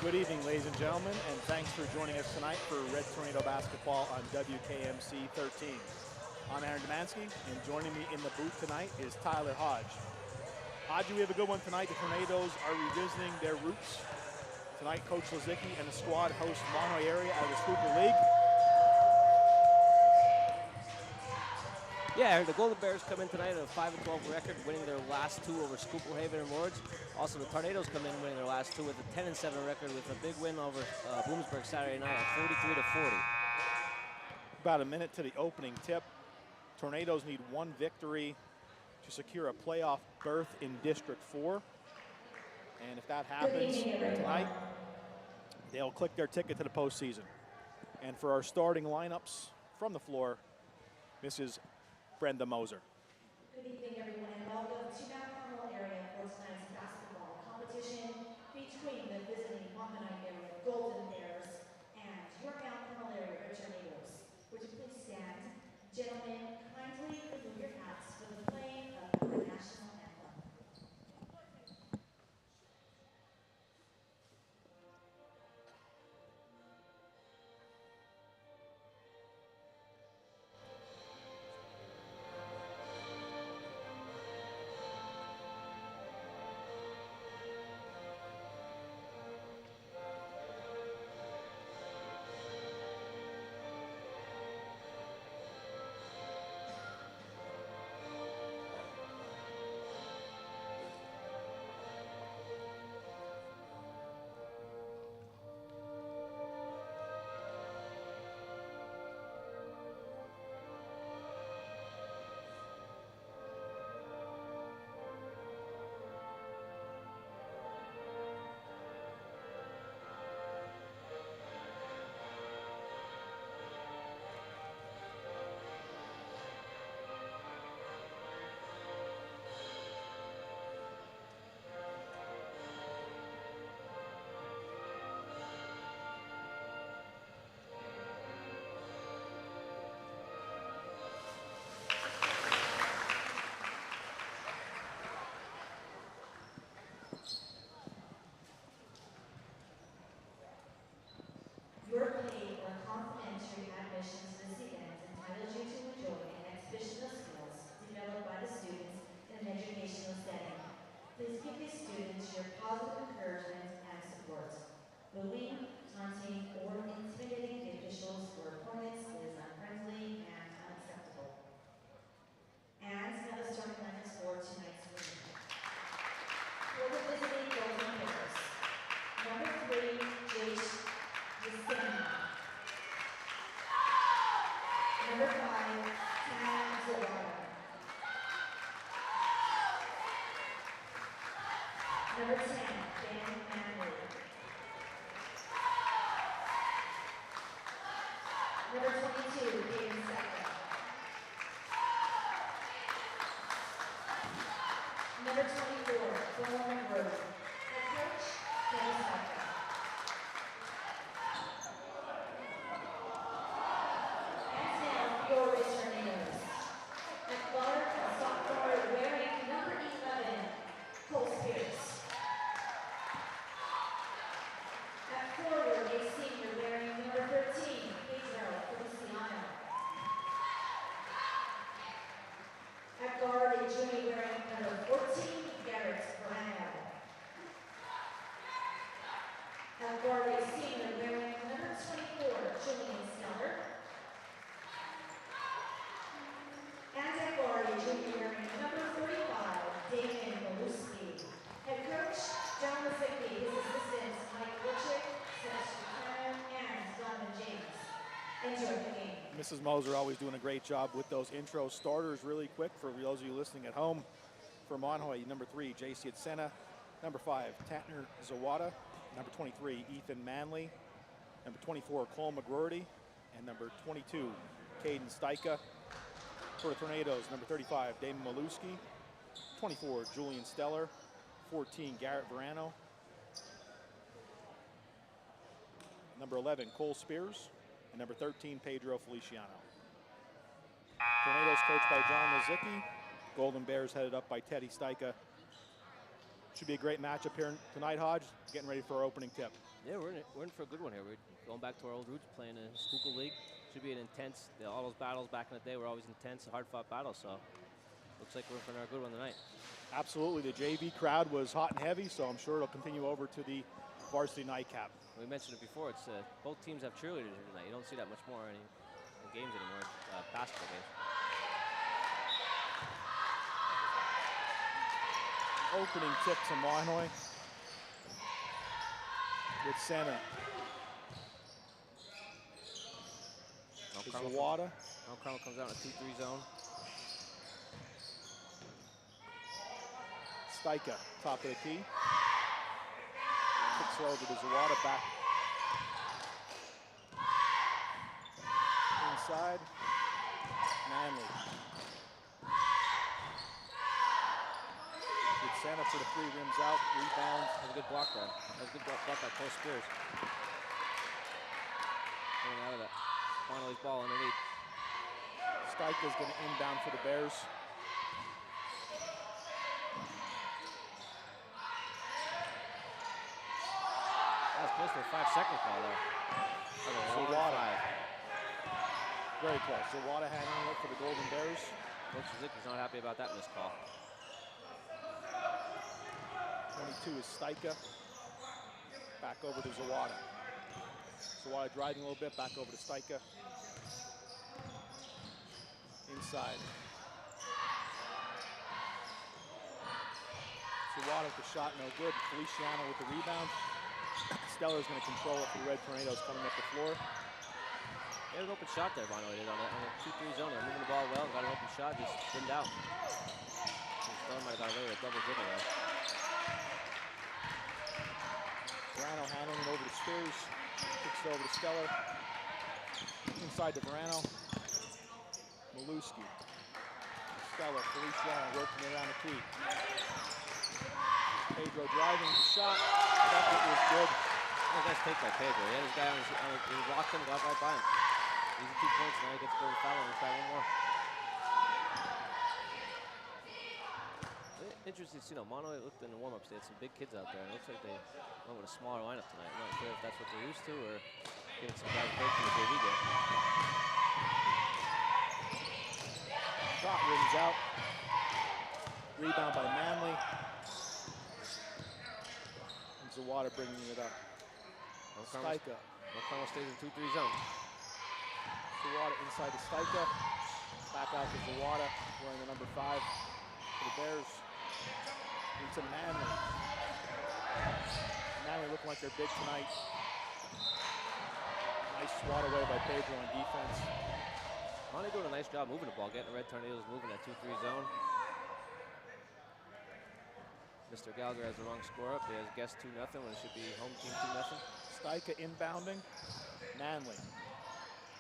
Good evening, ladies and gentlemen, and thanks for joining us tonight for Red Tornado Basketball on WKMC 13. I'm Aaron Demansky, and joining me in the booth tonight is Tyler Hodge. Hodge, we have a good one tonight. The Tornadoes are revisiting their roots. Tonight, Coach Lazicki and the squad host Mahanoy area out of the Schuylkill League. Yeah, the Golden Bears come in tonight at a 5-12 record, winning their last two over Schuylkill Haven and Lords. Also, the Tornadoes come in winning their last two with a 10-7 record with a big win over Bloomsburg Saturday night at 43-40. About a minute to the opening tip. Tornadoes need one victory to secure a playoff berth in District 4. And if that happens tonight, they'll click their ticket to the postseason. And for our starting lineups from the floor, Mrs. Brenda Moser. Good evening, everyone, and welcome to Mount Carmel area for tonight's basketball competition between the visiting Mahanoy area Golden Bears and your Mount Carmel area Red Tornadoes. Would you please stand? Gentlemen, kindly remove your hats for the playing of the national anthem. Your paid or complimentary admission to this event entitles you to enjoy an exhibition of skills developed by the students in an educational setting. Please give these students your positive encouragement and support. Bullying, taunting, or intimidating the officials or opponents is unfriendly and unacceptable. And now the starting lineups for tonight's meeting. For the visiting Golden Bears, number 3, Jace Vicena. Number 5, Tana Zawada. Number 10, Ben Manley. Number 22, David Saka. Number 24, Bowman Road. Head coach, David Saka. Your Red Tornadoes. At guard, a sophomore wearing number 11, Cole Spears. At forward, a senior wearing number 13, Pedro Feliciano. At guard, a junior wearing number 14, Garrett Brano. At guard, a senior wearing number 24, Julian Sneller. And at guard, a junior wearing number 35, Damon Maluski. Head coach, John Lazicki, his assistants, Mike Wilchick, Sebastian Buchanan, and Donovan James. Enjoy the game. Mrs. Moser always doing a great job with those intro starters really quick for those of you listening at home. For Mahanoy, number 3, J.C. Atsena. Number 5, Tana Zawada. Number 23, Ethan Manley. Number 24, Cole McGroarty. And number 22, Caden Stika. For the Tornadoes, number 35, Damon Maluski. 24, Julian Steller. 14, Garrett Verano. Number 11, Cole Spears. And number 13, Pedro Feliciano. Tornadoes coached by John Lazicki. Golden Bears headed up by Teddy Stika. Should be a great matchup here tonight, Hodge. Getting ready for our opening tip. Yeah, we're in for a good one here. We're going back to our old roots, playing a Schuylkill League. Should be an intense, all those battles back in the day were always intense, hard-fought battles, so looks like we're in for another good one tonight. Absolutely. The JV crowd was hot and heavy, so I'm sure it'll continue over to the varsity nightcap. We mentioned it before. It's both teams have cheerleaders here tonight. You don't see that much more in games anymore, basketball games. Opening tip to Mahanoy with Senna. Zawada. Carmel comes out in a 2-3 zone. Stika, top of the key. Kicks over to Zawada, back inside. Manley. Good Santa for the 3, rims out, rebound. That was a good block there. That was a good block by Cole Spears. Getting out of that. Mahanoy's ball underneath. Stika's going to inbound for the Bears. That was close to a 5-second call there. Zawada. Very close. Zawada handling it for the Golden Bears. Coach Zicky's not happy about that missed call. 22 is Stika. Back over to Zawada. Zawada driving a little bit, back over to Stika. Inside. Zawada with the shot, no good. Feliciano with the rebound. Stellar's going to control it for the Red Tornadoes coming up the floor. They had an open shot there, Mahanoy did on a 2-3 zone. They're moving the ball well, got an open shot, just thinned out. Stellar might have got away with a double dribble there. Verano handling it over to Spears. Kicks it over to Stellar. Inside to Verano. Maluski. Stellar, Feliciano working around the key. Pedro driving the shot. Bucket was good. That was a nice take by Pedro. He had his guy on he blocked him, got right by him. Easy 2 points, now he gets to go to foul and try one more. Interesting to see, Mahanoy looked in the warm-ups. They had some big kids out there. It looks like they went with a smaller lineup tonight. I'm not sure if that's what they're used to or getting some guys break from the JV game. Shot rims out. Rebound by Manley. And Zawada bringing it up. Stika. Carmel stays in 2-3 zone. Zawada inside to Stika. Back out to Zawada, wearing the number 5 for the Bears. Into Manley. Manley looking like they're big tonight. Nice swat away by Pedro on defense. Mahanoy doing a nice job moving the ball, getting the Red Tornadoes moving that 2-3 zone. Mr. Gallagher has the wrong score up. He has guessed 2-0 when it should be home team 2-0. Stika inbounding. Manley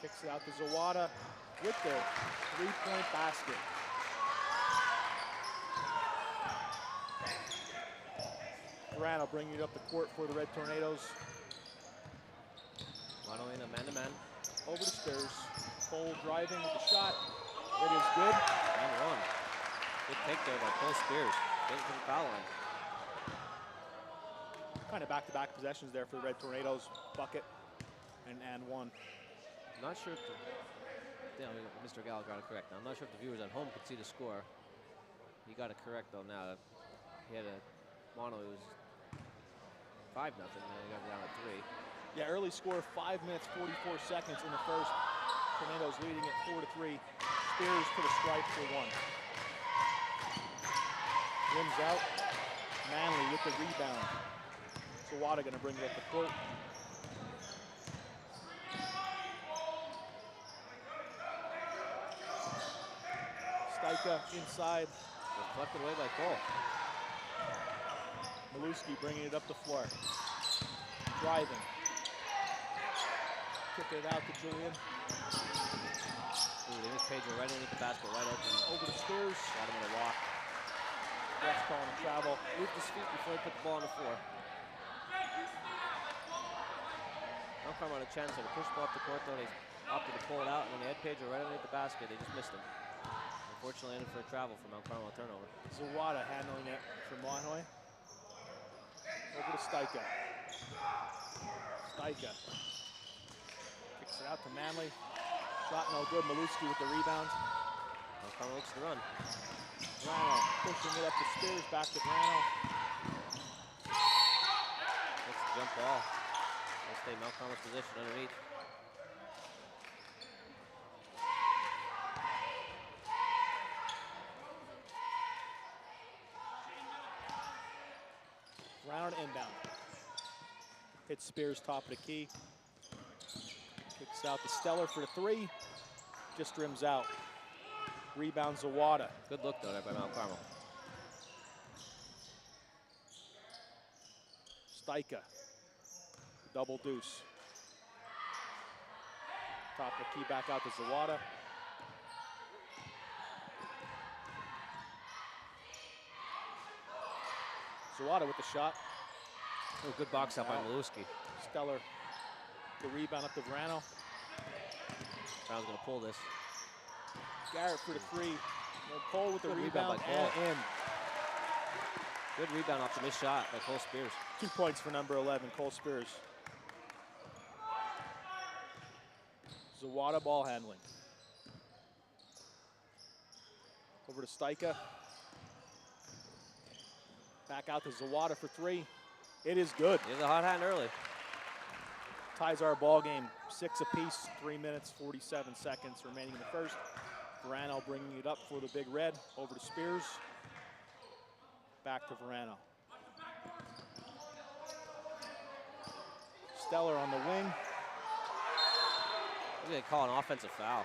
kicks it out to Zawada with the 3-point basket. Verano bringing it up the court for the Red Tornadoes. Mahanoy in a man-to-man. Over to Spears. Cole driving with the shot. It is good. And 1. Good take there by Cole Spears. Getting to the foul line. Kind of back-to-back possessions there for the Red Tornadoes. Bucket and 1. Not sure if Mr. Gallagher got it correct. Now, I'm not sure if the viewers at home could see the score. He got it correct though now. He had a Mahanoy was 5-0, and then he got down to 3. Yeah, early score 5 minutes 44 seconds in the first. Tornadoes leading at 4-3. Spears to the stripe for 1. Rims out. Manley with the rebound. Zawada going to bring it up the court. Stika inside. Deflected away by Cole. Maluski bringing it up the floor. Driving. Kick it out to Julian. Ooh, they missed Pedro right underneath the basket, right open. Over to Spears. Got him in a walk. Ref's calling a travel. Moved his feet before he put the ball on the floor. Now Carmel had a chance to push the ball up the court, though. They opted to pull it out, and when they had Pedro right underneath the basket, they just missed him. Unfortunately, ended for a travel from Mount Carmel turnover. Zawada handling it for Mahanoy. Over to Steica. Steica kicks it out to Manley. Shot no good. Maluski with the rebound. Mount Carmel looks to run. Verano pushing it up to Spears. Back to Verano. That's the jump ball. Let's stay Mount Carmel's position underneath. Verano to inbound. Hits Spears top of the key. Kicks out to Stellar for the three. Just rims out. Rebound Zawada. Good look though there by Mount Carmel. Steica. Double deuce. Top of the key back out to Zawada. Zawada with the shot. Oh, good box out by Maluski. Stellar. The rebound up to Verano. Brown's gonna pull this. Garrett for the three. No, Cole with the Good rebound rebound by Cole. and in. Good rebound off the missed shot by Cole Spears. 2 points for number 11, Cole Spears. Zawada ball handling. Over to Steica. Back out to Zawada for three. It is good. Here's a hot hand early. Ties our ball game 6 apiece, 3 minutes, 47 seconds remaining in the first. Verano bringing it up for the Big Red. Over to Spears. Back to Verano. Stellar on the wing. He's gonna call an offensive foul.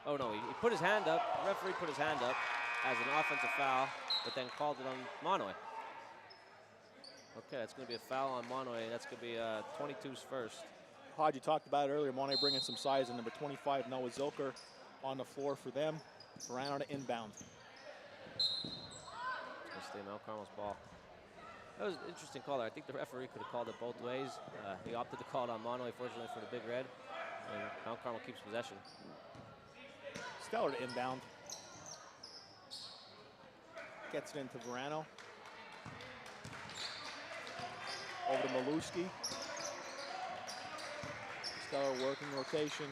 Oh no, he put his hand up. The referee put his hand up as an offensive foul, but then called it on Mahanoy. Okay, that's gonna be a foul on Mahanoy. That's gonna be 22's first. Hodge, you talked about it earlier. Mahanoy bringing some size, and number 25, Noah Zilker, on the floor for them. Verano to inbound. Gonna stay Mount Carmel's ball. That was an interesting call there. I think the referee could have called it both ways. He opted to call it on Mahanoy, fortunately for the Big Red. And Mount Carmel keeps possession. Stellar to inbound. Gets it into Verano. Over to Maluski. Stellar working rotation.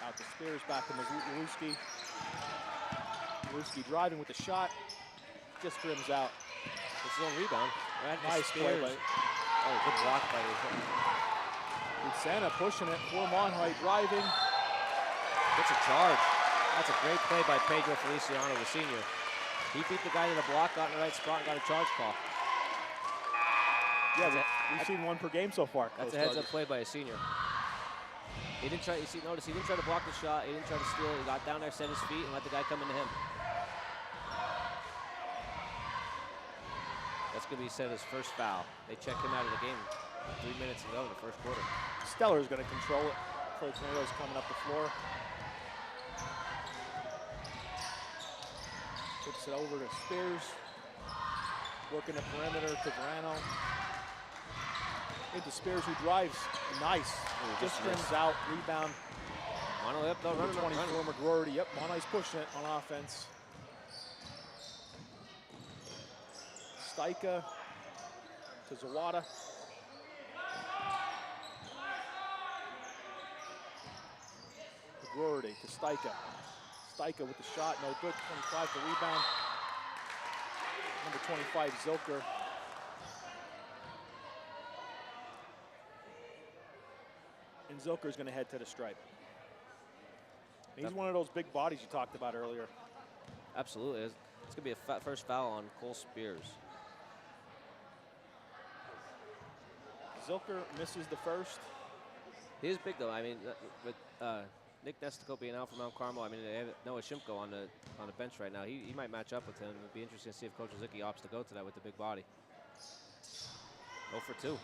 Out to Spears, back to Maluski. Maluski driving with the shot. Just rims out. It's his own rebound. Right, Nice play by Oh, good block by Santa pushing it for Mahanoy, driving. Gets a charge. That's a great play by Pedro Feliciano, the senior. He beat the guy to the block, got in the right spot, and got a charge call. Yeah, we've seen one per game so far. That's a heads-up play by a senior. He didn't try. Notice he didn't try to block the shot. He didn't try to steal. He got down there, set his feet, and let the guy come into him. That's going to be Santa's first foul. They checked him out of the game 3 minutes ago in the first quarter. Stellar's going to control it. Clay Tornado's coming up the floor. Puts it over to Spears. Working the perimeter to Verano. Into Spears, who drives. Nice. Just rims out. Rebound. Mahanoy up, though. Run, 24 McGroarty. Yep, Mahanoy's pushing it on offense. Steica to Zawada. McGroarty to Steica. Steica with the shot, no good. 25 to rebound. Number 25, Zilker. And Zilker's going to head to the stripe. He's one of those big bodies you talked about earlier. Absolutely. It's going to be a first foul on Cole Spears. Zilker misses the first. He is big, though. I mean, with Nick Nestico being out for Mount Carmel, I mean, they have Noah Shimko on the bench right now. He might match up with him. It'd be interesting to see if Coach Ozicki opts to go to that with the big body. 0 for 2.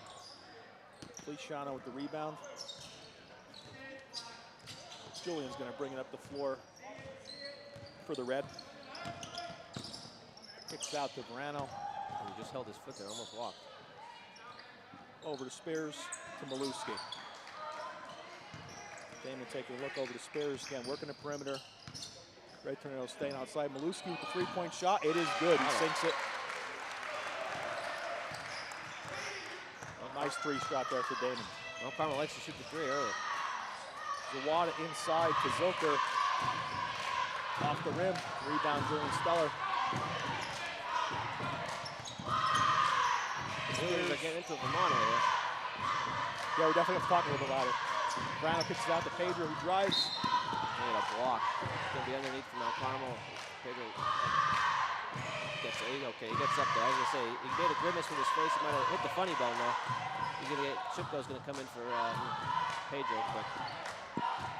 Feliciano with the rebound. Julian's going to bring it up the floor for the Red. Kicks out to Verano. And he just held his foot there, almost walked. Over to Spears to Maluski. Damon taking a look over to Spears. Again, working the perimeter. Red Tornado staying outside. Maluski with the three-point shot. It is good. He sinks it. Nice three shot there for Damon. Well, Carmel likes to shoot the three early. Zawada inside to Zilker. Off the rim. Rebound Julian Stellar. Steelers are getting into it for Mahanoy here. Yeah, we definitely have to talk a little bit about it. Brano kicks it out to Pedro, who drives. Made a block. It's going to be underneath from Mount Carmel. Pedro gets it. Okay, he gets up there. I was going to say, he made a grimace with his face. He might have hit the funny bone, though. He's going to get, Shipko's going to come in for Pedro quick.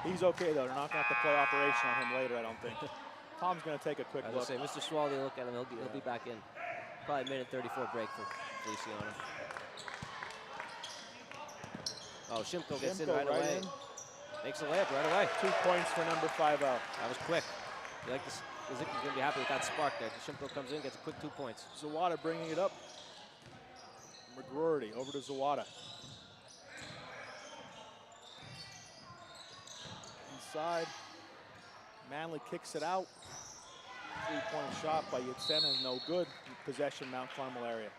He's okay, though. They're not going to have to play operation on him later, I don't think. Tom's going to take a quick I look. was going to say, Mr. Schwalde, look at him. He'll be back in. Probably a minute 34 break for Feliciano. Oh, Shimko gets in right away. Makes a layup right away. 2 points for number 5 out. That was quick. You like this? Zicky's going to be happy with that spark there. Shimko comes in, gets a quick 2 points. Zawada bringing it up. McGroarty over to Zawada. Inside. Manley kicks it out. 3-point shot by Yatsena, no good. Possession, Mount Carmel area.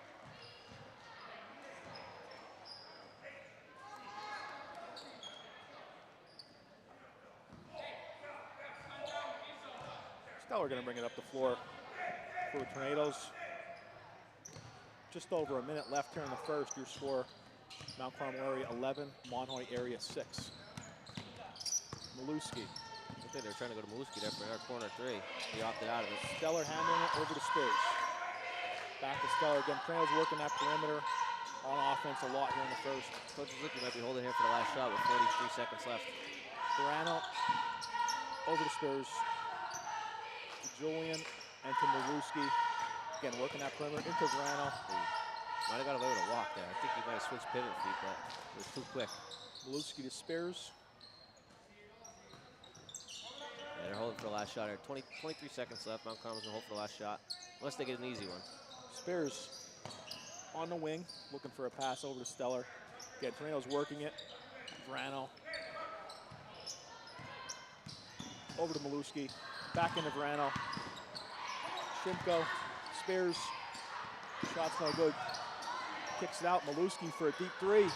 Stellar going to bring it up the floor for the Tornadoes. Just over a minute left here in the first. Your score, Mount Carmel area 11, Mahanoy area 6. Maluski. I think they were trying to go to Maluski there for our corner three. He opted out of it. Stellar handling it over to Spears. Back to Stellar again. Tornadoes working that perimeter on offense a lot here in the first. Coach Zicki might be holding here for the last shot with 43 seconds left. Verano over to Spears. To Julian and to Maluski. Again, working that perimeter into Verano. Might have got away with a walk there. I think he might have switched pivot feet, but it was too quick. Maluski to Spears. Yeah, they're holding for the last shot here. 23 seconds left. Mount Carmel's gonna hold for the last shot, unless they get an easy one. Spears on the wing, looking for a pass over to Stellar. Again, Tornadoes working it. Verano. Over to Maluski. Back into Verano. Shimko. Spears. Shot's no good. Kicks it out. Maluski for a deep three.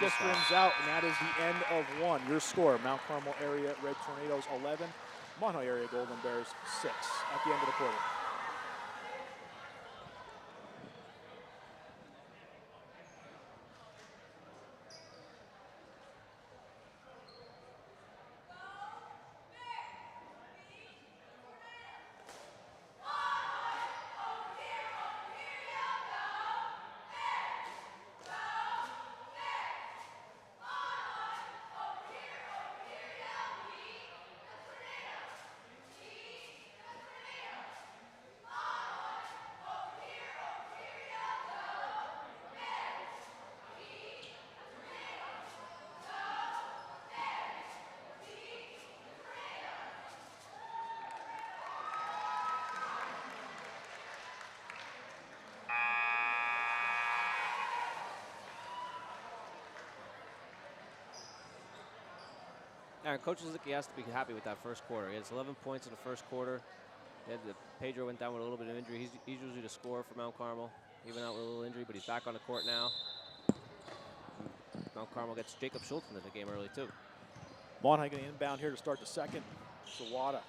Just rims out, and that is the end of one. Your score, Mount Carmel area Red Tornadoes 11, Mahanoy area Golden Bears 6 at the end of the quarter. Aaron, Coach Zicki has to be happy with that first quarter. He has 11 points in the first quarter. Pedro went down with a little bit of injury. He's usually the scorer for Mount Carmel. He went out with a little injury, but he's back on the court now. Mount Carmel gets Jacob Schultz into the game early, too. Mahanoy going to inbound here to start the second. Zawada.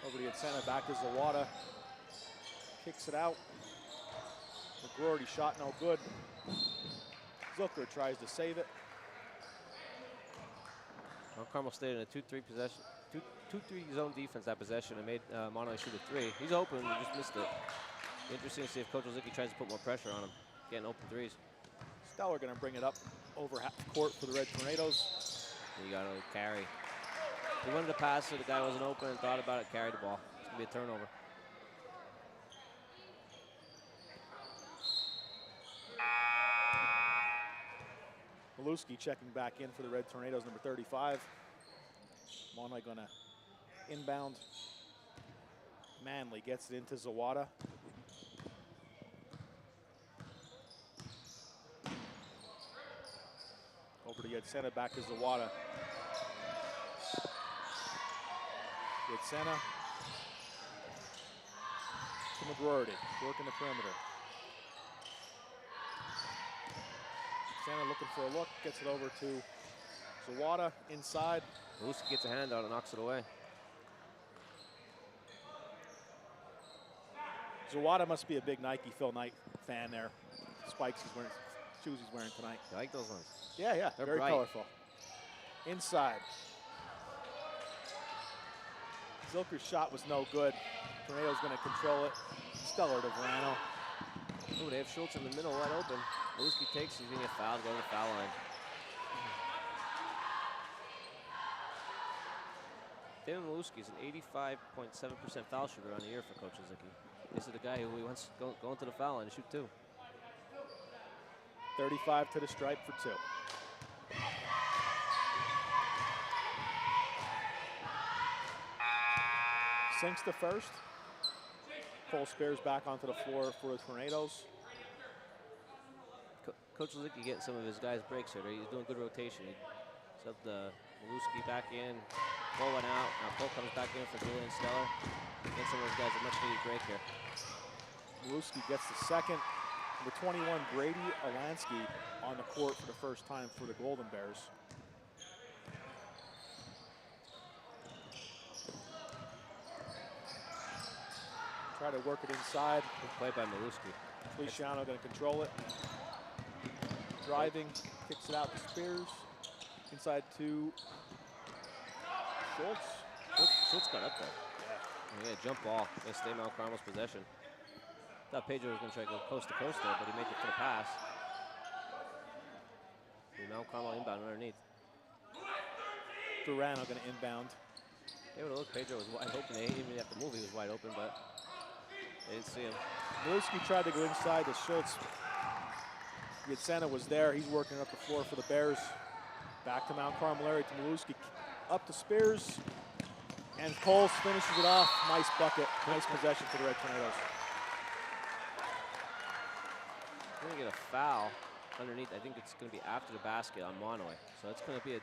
Over to Yatsena, back to Zawada. Kicks it out. McGroarty shot no good. Zucker tries to save it. Mount Carmel stayed in a 2-3 possession, 2-3 zone defense that possession and made Mahanoy shoot a three. He's open, he just missed it. Interesting to see if Coach Zicki tries to put more pressure on him, getting open threes. Stellar going to bring it up over half court for the Red Tornadoes. You got to carry. He wanted to pass so the guy wasn't open and thought about it, carried the ball. It's going to be a turnover. Maluski checking back in for the Red Tornadoes, number 35. Mahanoy going to inbound. Manley gets it into Zawada. Over to Yatsena, back to Zawada. Yatsena to McGroarty, working the perimeter. Santa looking for a look, gets it over to Zawada inside. Maluski gets a hand out and knocks it away. Zawada must be a big Nike Phil Knight fan there. Spikes he's wearing, shoes he's wearing tonight. You like those ones? Yeah, yeah, They're very bright. colorful. Inside. Zilker's shot was no good. Tornado's going to control it. Stellar to Verano. Ooh, they have Schultz in the middle, wide open. Maluski takes, he's going to get fouled, go to the foul line. David Maluski is an 85.7% foul shooter on the year for Coach Ozicki. This is the guy who he wants going to the foul line to shoot 2. 35 to the stripe for 2. Sinks the first. Cole Spears back onto the floor for the Tornadoes. Coach Ozicki getting some of his guys breaks here. He's doing good rotation. He subbed Maluski back in. Cole went out. Now Cole comes back in for Julian Stellar. Getting some of those guys a much needed break here. Maluski gets the second. Number 21, Brady Alansky on the court for the first time for the Golden Bears. Try to work it inside. Good play by Maluski. Feliciano going to control it. Driving, kicks it out to Spears. Inside to Schultz. Schultz got up there. Yeah, jump ball. They stay Mount Carmel's possession. Thought Pedro was going to try to go coast to coast there, but he made it for the pass. Mount Carmel inbound underneath. Verano going to inbound. They would have looked. Pedro was wide open. They didn't even have to move. He was wide open, but they didn't see him. Maluski tried to go inside to Schultz. Yatsena was there. He's working up the floor for the Bears. Back to Mount Carmel area to Maluski. Up to Spears. And Coles finishes it off. Nice bucket. Nice possession for the Red Tornadoes. We're going to get a foul underneath. I think it's going to be after the basket on Mahanoy. So it's going to be a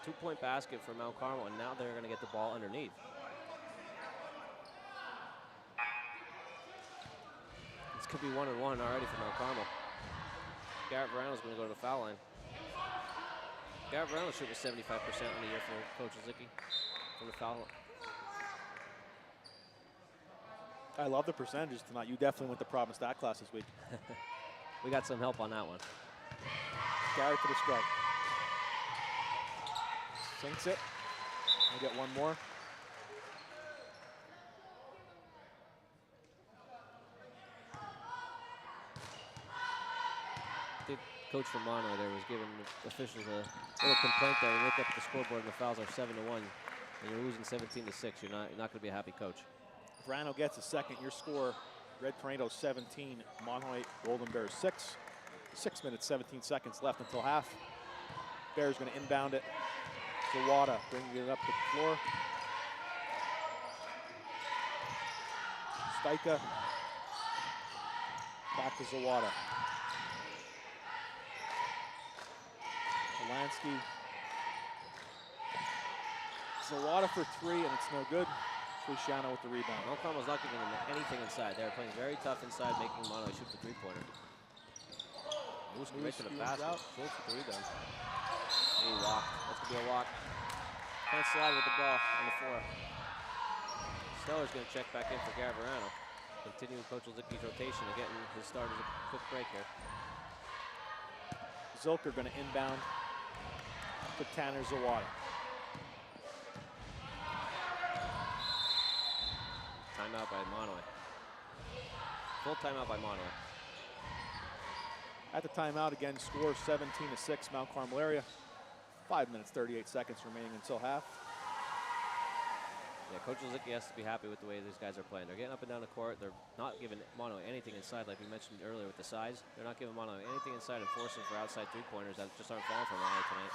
2-point basket for Mount Carmel, and now they're going to get the ball underneath. This could be 1-1 already for Mount Carmel. Garrett Verano's going to go to the foul line. Garrett Verano shooting 75% on the year for Coach Ozicki from the foul. I love the percentages tonight. You definitely went to Providence stat class this week. We got some help on that one. Garrett to the strike. Sinks it. We get one more. The coach from Mahanoy there was giving the officials a little complaint there. You look up at the scoreboard and the fouls are 7-1, and you're losing 17-6. You're not going to be a happy coach. Verano gets a second. Your score, Red Tornadoes 17, Mahanoy Golden Bears 6. 6 minutes, 17 seconds left until half. Bears going to inbound it. Zawada bringing it up the floor. Stika. Back to Zawada. Alansky. Zawada for 3, and it's no good. Feliciano with the rebound. Mount Carmel's not giving them anything inside. They're playing very tough inside, making Mahanoy shoot the three-pointer. Maluski right to the basket. Schultz with the rebound. He walked. That's going to be a walk. Can't slide with the ball on the floor. Stellar's going to check back in for Garrett Verano. Continuing Coach Ozicki's rotation and getting his starters a quick break here. Zilker going to inbound to Tanner Zawada. Timeout by Mahanoy. Full timeout by Mahanoy. At the timeout, again, score 17-6, Mount Carmel area. 5 minutes, 38 seconds remaining until half. Yeah, Coach Ozicki has to be happy with the way these guys are playing. They're getting up and down the court. They're not giving Mahanoy anything inside, like we mentioned earlier with the size. They're not giving Mahanoy anything inside and forcing for outside three-pointers that just aren't falling for Mahanoy tonight.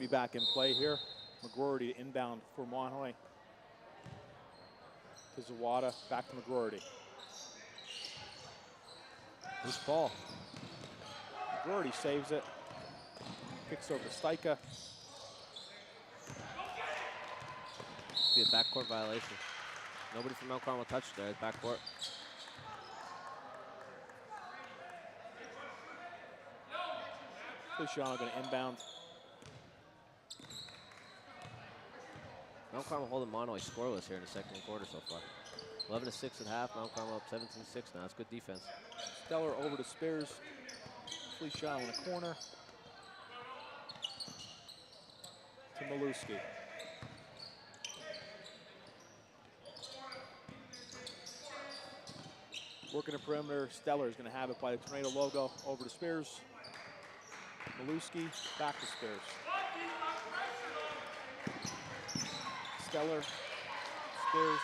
be back in play here. McGroarty inbound for Mahanoy. To Zawada, back to McGroarty. Loose ball. McGroarty saves it. Kicks over to Stika. Be a backcourt violation. Nobody from Mount Carmel touched there at backcourt. Feliciano going to inbound. Mount Carmel holding Mahanoy scoreless here in the second quarter so far. 11-6 at half. Mount Carmel up 17-6 now. It's good defense. Stellar over to Spears. Feliciano in the corner. To Maluski. Working the perimeter. Stellar is going to have it by the Tornado logo. Over to Spears. Maluski back to Spears. Stellar. Spears.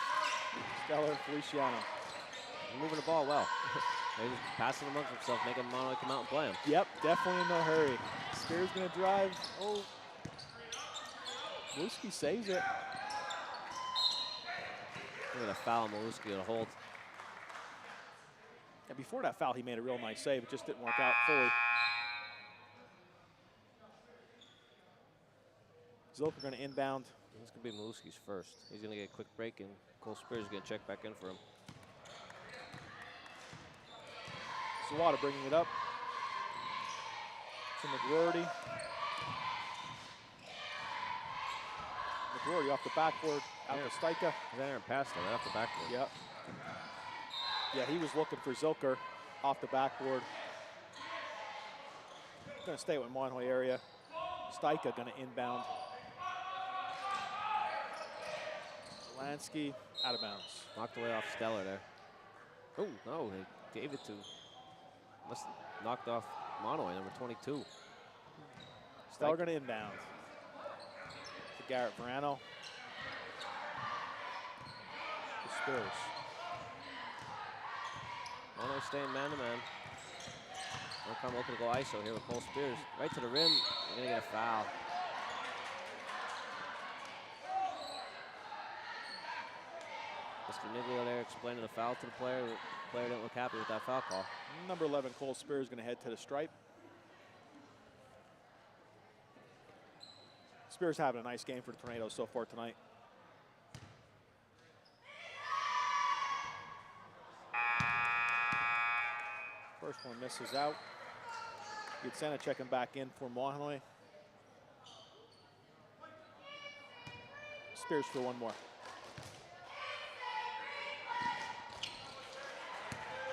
Stellar. Feliciano. They're moving the ball well. They're just passing amongst themselves, making Mahanoy come out and play him. Yep, definitely in no hurry. Spears going to drive. Oh. Maluski saves it. Look at a foul on Maluski to hold. And before that foul, he made a real nice save. It just didn't work out fully. Zilker going to inbound. This could be Maluski's first. He's going to get a quick break, and Cole Spears is going to check back in for him. Zawada bringing it up to McGroarty. McGroarty off the backboard, out to Stika. There and passed him right off the backboard. Yep. Yeah, he was looking for Zilker off the backboard. Going to stay with Mahanoy area. Stika going to inbound. Lansky out of bounds. Knocked away off Stellar there. Oh, no, they gave it to, must have knocked off Mahanoy, number 22. Stellar going to inbound. To Garrett Verano. To Spears. Mahanoy staying man-to-man. Mount Carmel looking to go ISO here with Cole Spears. Right to the rim, they're going to get a foul. Mr. Niglio there explaining the foul to the player. The player didn't look happy with that foul call. Number 11, Cole Spears, going to head to the stripe. Spears having a nice game for the Tornadoes so far tonight. First one misses out. Yutsena checking back in for Mahanoy. Spears for one more.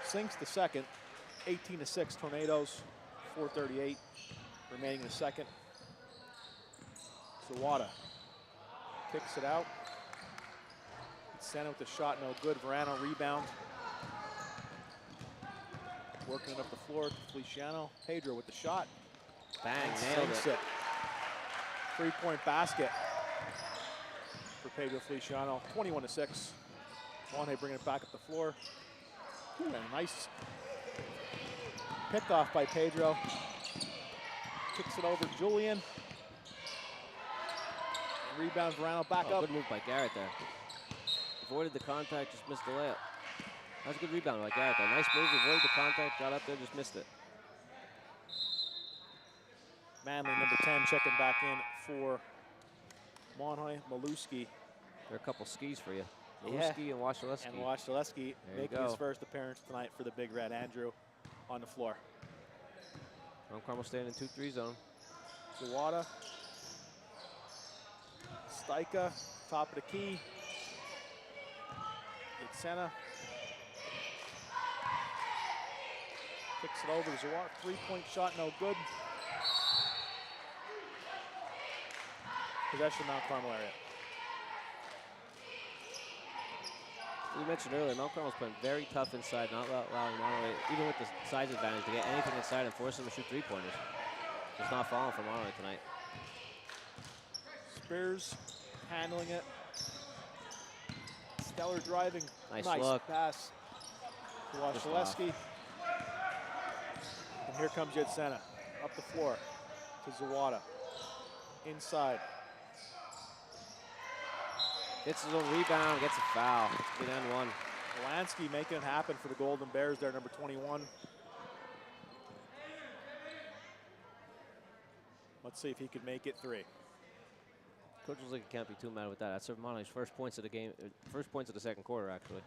Sinks the second, 18-6 Tornadoes, 4:38 remaining in the second. Zawada kicks it out. Sent with the shot, no good. Verano rebound. Working it up the floor to Feliciano. Pedro with the shot. Bang, nailed it. Three-point basket for Pedro Feliciano, 21-6. Mahanoy bringing it back up the floor. Ooh, and a nice pick off by Pedro. Kicks it over Julian. And rebound Verano back up. Good move by Garrett there. Avoided the contact, just missed the layup. That was a good rebound by Garrett there. Nice move, avoided the contact, got up there, just missed it. Manley, number 10, checking back in for Mahanoy. Maluski. There are a couple skis for you. Maluski and Washaleski. And Washaleski making his first appearance tonight for the Big Red. Andrew on the floor. Mount Carmel staying in 2-3 zone. Zawada. Stika, top of the key. Yutsena. Kicks it over to Zawada. Three-point shot, no good. Possession, Mount Carmel area. We mentioned earlier, Mount Carmel's playing very tough inside, not allowing Mahanoy, even with the size advantage, to get anything inside and force them to shoot three-pointers. Just not falling for Mahanoy tonight. Spears handling it. Stellar driving. Nice look. Pass to Washaleski. And here comes Yutsena up the floor to Zawada. inside. Gets his own rebound, gets a foul. It's good and one. Polanski making it happen for the Golden Bears there, number 21. Let's see if he could make it 3. Coach Zicki can't be too mad with that. That's Mahanoy's first points of the game, first points of the second quarter, actually.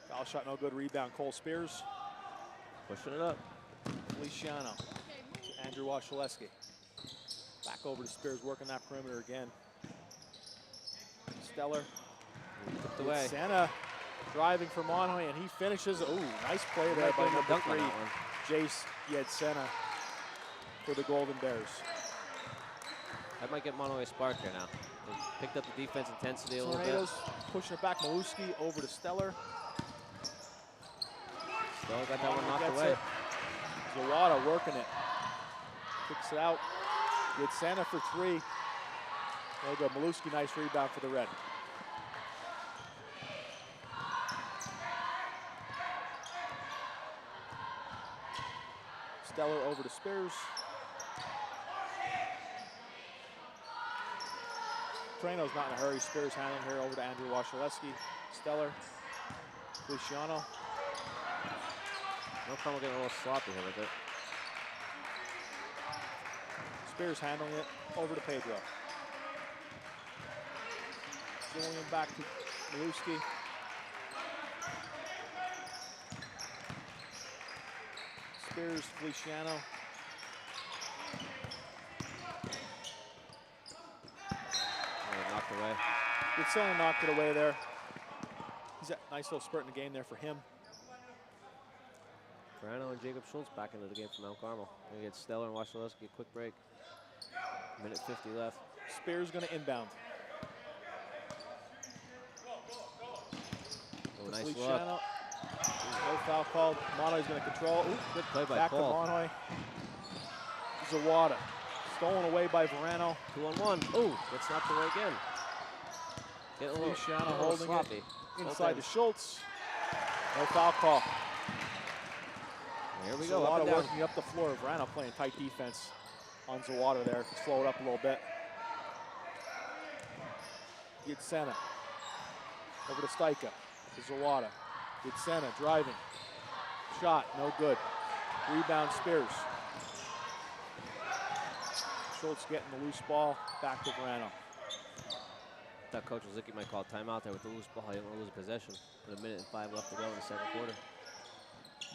Foul shot, no good. Rebound, Cole Spears. Pushing it up. Feliciano to Andrew Washaleski. Back over to Spears, working that perimeter again. Stellar. Tipped away. Santa driving for Mahanoy, and he finishes. Ooh, nice play there by number Dunk on 3, that one. Jace Yedsena for the Golden Bears. That might get Mahanoy a spark here now. They picked up the defense intensity a little bit. Tornadoes pushing it back. Maluski over to Stellar. Still got that one Mahanoy knocked gets away. it. Zawada working it. Kicks it out. Yedsena for 3. There you go. Maluski, nice rebound for the Red. Stellar over to Spears. Treno's not in a hurry. Spears handling here over to Andrew Washaleski. Stellar. Feliciano. No problem getting a little sloppy here with it. Spears handling it over to Pedro. Julian back to Maluski. Spears, Feliciano. Knocked away. Yedsena knocked it away there. He's a nice little spurt in the game there for him. Verano and Jacob Schultz back into the game for Mount Carmel. They get Stellar and Washaleski a quick break. Minute 50 left. Spears going to inbound. Oh, nice look. Feliciano. No foul called. Mahanoy's going to control. Ooh, Good play by back Paul. to Mahanoy. Zawada. Stolen away by Verano. 2-on-1. Oh, gets knocked away again. Get a little, Feliciano get a little holding sloppy. it inside to Schultz. No foul call. Here we go. Zawada Up and down. working up the floor. Verano playing tight defense on Zawada there. Slow it up a little bit. Yedsena. Over to Staika. To Zawada. Yedsena driving. Shot, no good. Rebound, Spears. Schultz getting the loose ball. Back to Verano. Thought Coach Zicki might call timeout there with the loose ball. He didn't lose possession. With 1:05 left to go in the second quarter.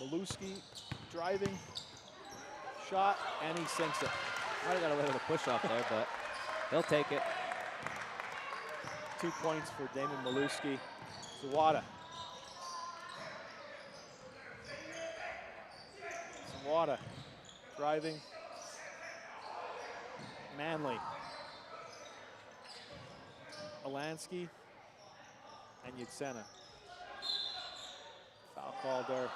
Maluski driving. Shot, and he sinks it. Might have got away with a push-off there, but he'll take it. 2 points for Damon Maluski. Zawada. Zawada driving. Manley. Alansky and Yedsena. Foul called there.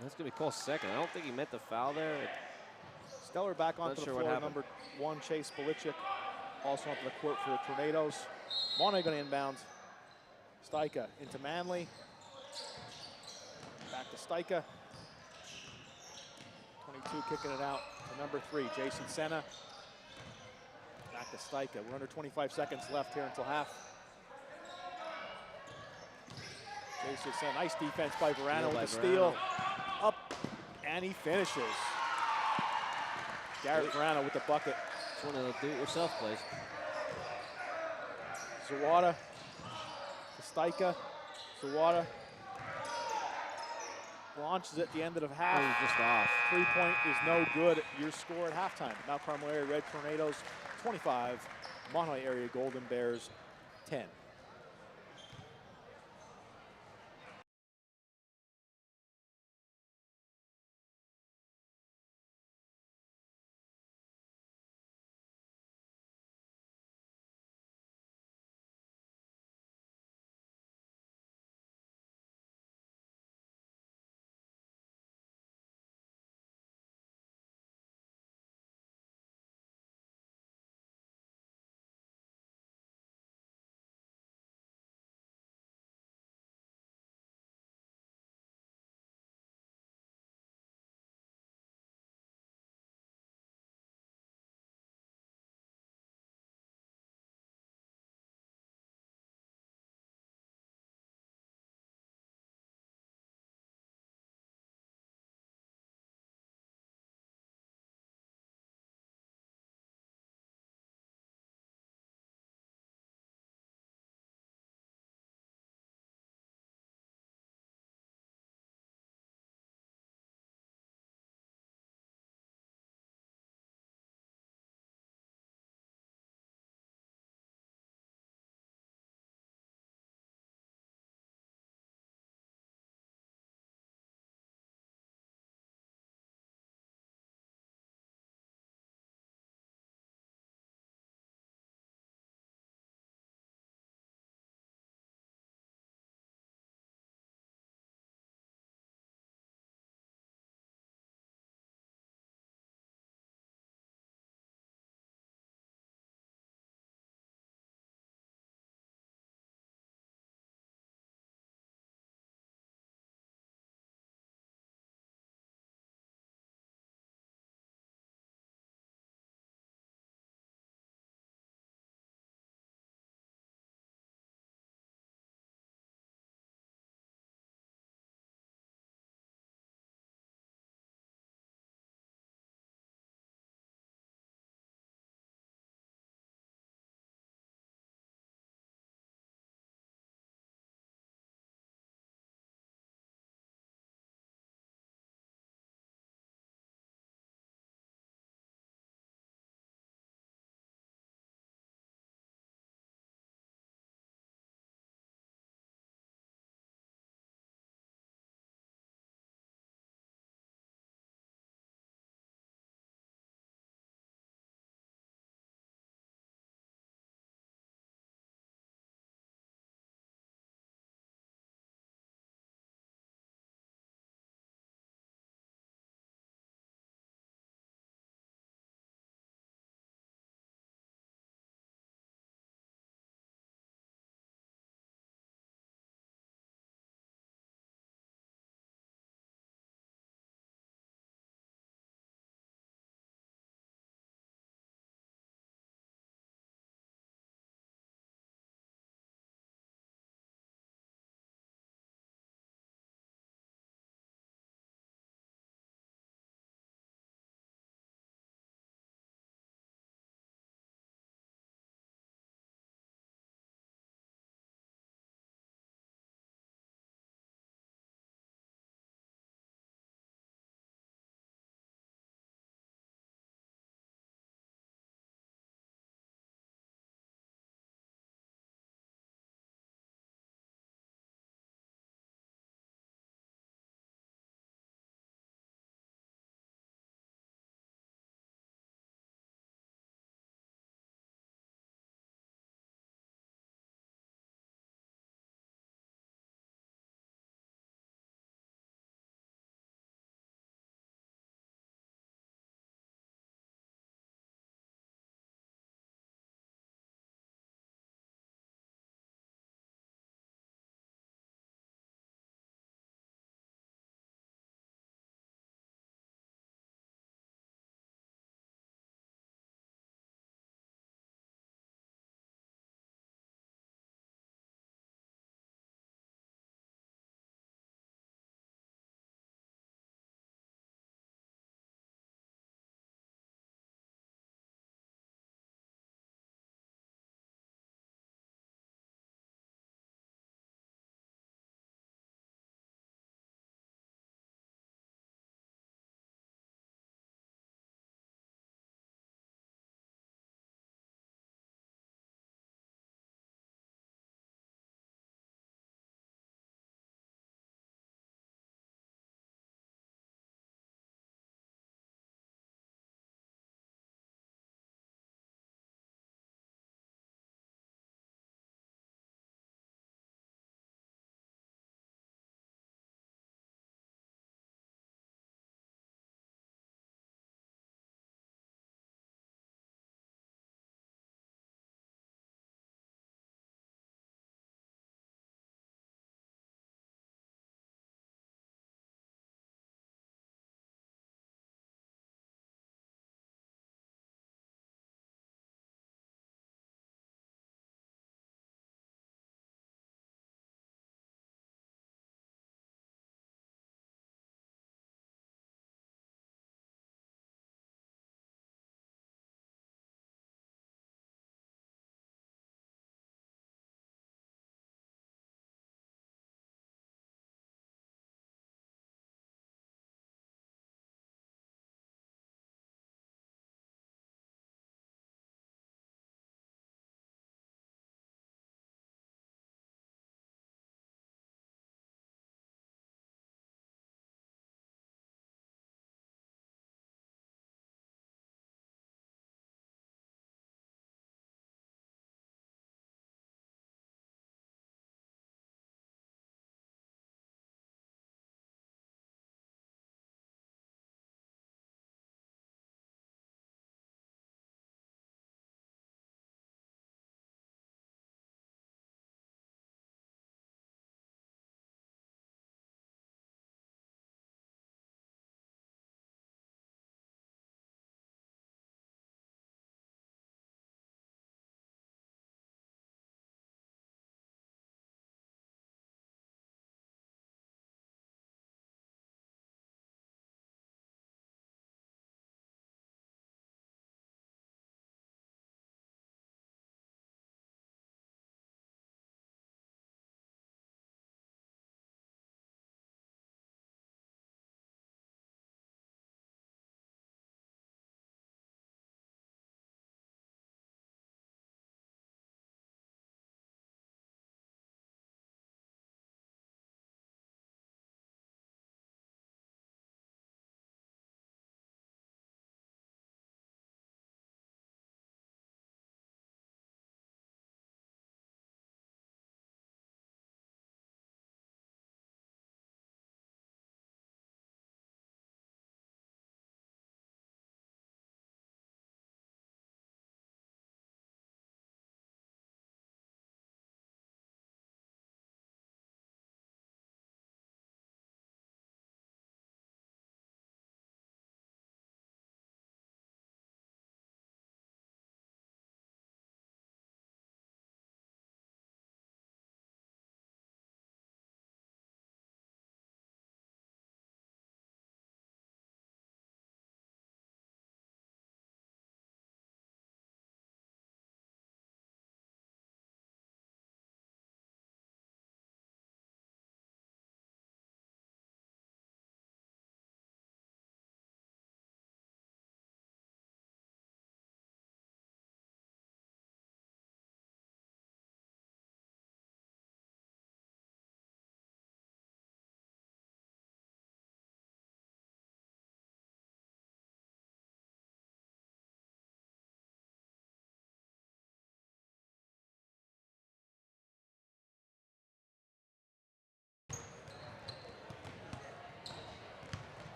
That's going to be Cole's second. I don't think he meant the foul there. Stellar back onto Not the sure what floor. happened. Number 1, Chase Belichick, also onto the court for the Tornadoes. Mahanoy going to inbound. Staika into Manley. Back to Staika. 22 kicking it out to number 3, Jason Senna. Back to Staika. We're under 25 seconds left here until half. Jason Senna, nice defense by Verano with the steal. Up, and he finishes. Garrett Verano with the bucket. It's one of the do-it-yourself plays. Zawada to Staika. Zawada launches at the end of the half. Oh, just off. 3-point is no good. Your score at halftime. Mount Carmel area Red Tornadoes 25. Mahanoy area Golden Bears 10.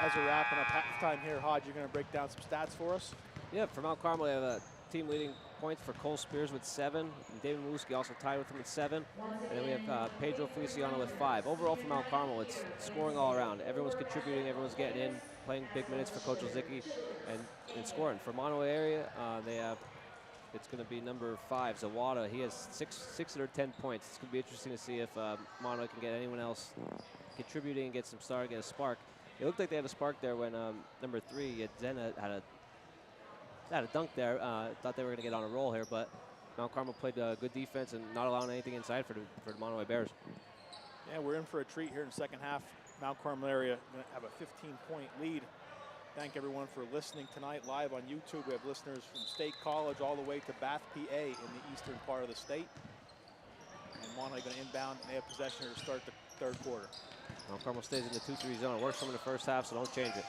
As we're wrapping up halftime here, Hodge, you're going to break down some stats for us. Yeah, for Mount Carmel, they have a team leading points for Cole Spears with 7. And David Maluski also tied with him at 7. And then we have Pedro Feliciano with 5. Overall for Mount Carmel, it's scoring all around. Everyone's contributing, everyone's getting in, playing big minutes for Coach Ozicki and scoring. For Mahanoy area, they have, it's going to be number 5, Zawada. He has 6 or 10 points. It's going to be interesting to see if Mahanoy can get anyone else contributing and get some start, get a spark. It looked like they had a spark there when number 3, Zena, had a dunk there. Thought they were going to get on a roll here, but Mount Carmel played good defense and not allowing anything inside for the Mahanoy Bears. Yeah, we're in for a treat here in the second half. Mount Carmel area going to have a 15-point lead. Thank everyone for listening tonight live on YouTube. We have listeners from State College all the way to Bath, PA in the eastern part of the state. And Mahanoy going to inbound, and they have possession here to start the third quarter. Mount Carmel stays in the 2-3 zone. It works for them in the first half, so don't change it.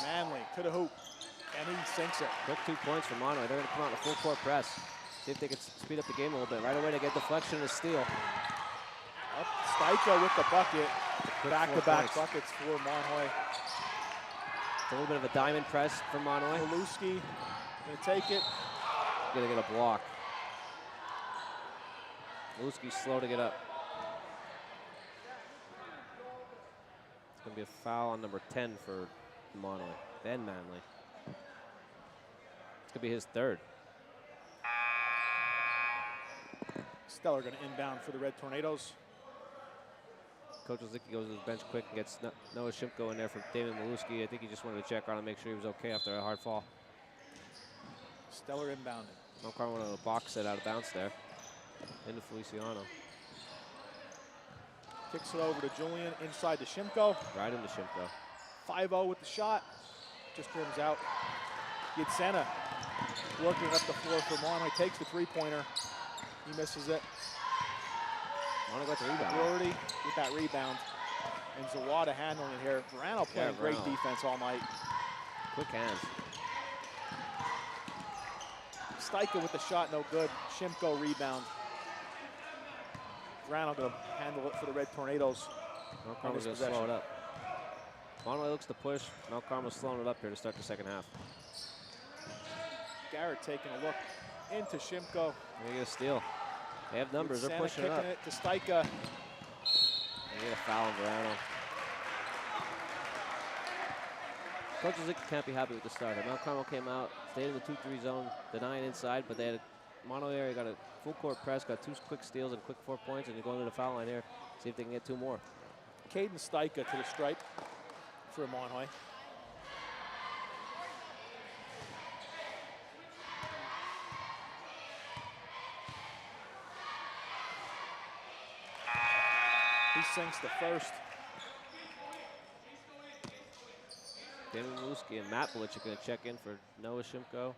Manley to the hoop, and he sinks it. Quick 2 points for Mahanoy. They're going to come out in a full court press. See if they can speed up the game a little bit. Right away, they get deflection and a steal. Up Steika with the bucket. Back-to-back points. buckets for Mahanoy. It's a little bit of a diamond press for Mahanoy. Maluski going to take it. Going to get a block. Maluski's slow to get up. It's going to be a foul on number 10 for Mahanoy. Ben Manley. It's going to be his 3rd. Stellar going to inbound for the Red Tornadoes. Coach Ozicki goes to the bench quick and gets Noah Shimko in there for David Maluski. I think he just wanted to check on him, make sure he was okay after a hard fall. Stellar inbounding. Mount Carmel on a box set out of bounds there. Into Feliciano. Kicks it over to Julian inside to Shimko. Right into Shimko. 5-0 with the shot. Just rims out. Yitzena working up the floor for Mahanoy. Takes the three-pointer. He misses it. Mahanoy got the rebound. Doherty with that rebound. And Zawada handling it here. Verano playing great defense all night. Quick hands. Steika with the shot, no good. Shimko rebound. Verano going to handle it for the Red Tornadoes. Mount Carmel's going to slow it up. Mahanoy looks to push. Mount Carmel's slowing it up here to start the second half. Garrett taking a look into Shimko. They get a steal. They have numbers. They're pushing it up. Kicking it to Steika. They get a foul on Verano. Coach Ozicki can't be happy with the start. Mount Carmel came out, stayed in the 2-3 zone, denying inside, but they had a Mahanoy area, got a full court press, got 2 quick steals and quick 4 points, and you're going to the foul line here. See if they can get 2 more. Caden Steika to the stripe for Mahanoy. He sinks the first. David Maluski and Matt Blich are going to check in for Noah Shimko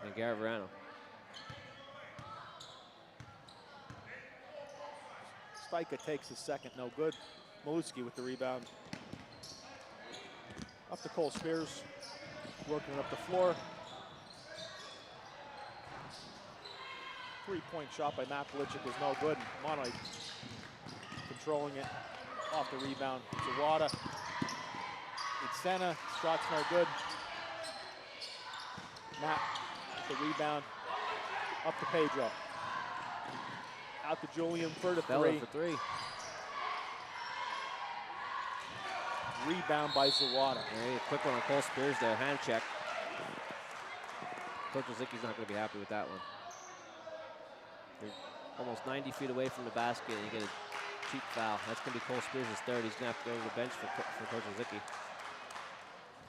and Garrett Verano. Steika takes his second, no good. Maluski with the rebound. Up to Cole Spears, working up the floor. 3-point shot by Matt Belichick is no good. Mahanoy controlling it off the rebound. Zawada. Itzena, shot's no good. Matt with the rebound. Up to Pedro. Out to Julian for the Bella three. for 3. Rebound by Zawada. A quick one on Cole Spears there, hand check. Coach Ozicki's not going to be happy with that one. You're almost 90 feet away from the basket and you get a cheap foul. That's going to be Cole Spears' 3rd. He's going to have to go to the bench for Coach Ozicki.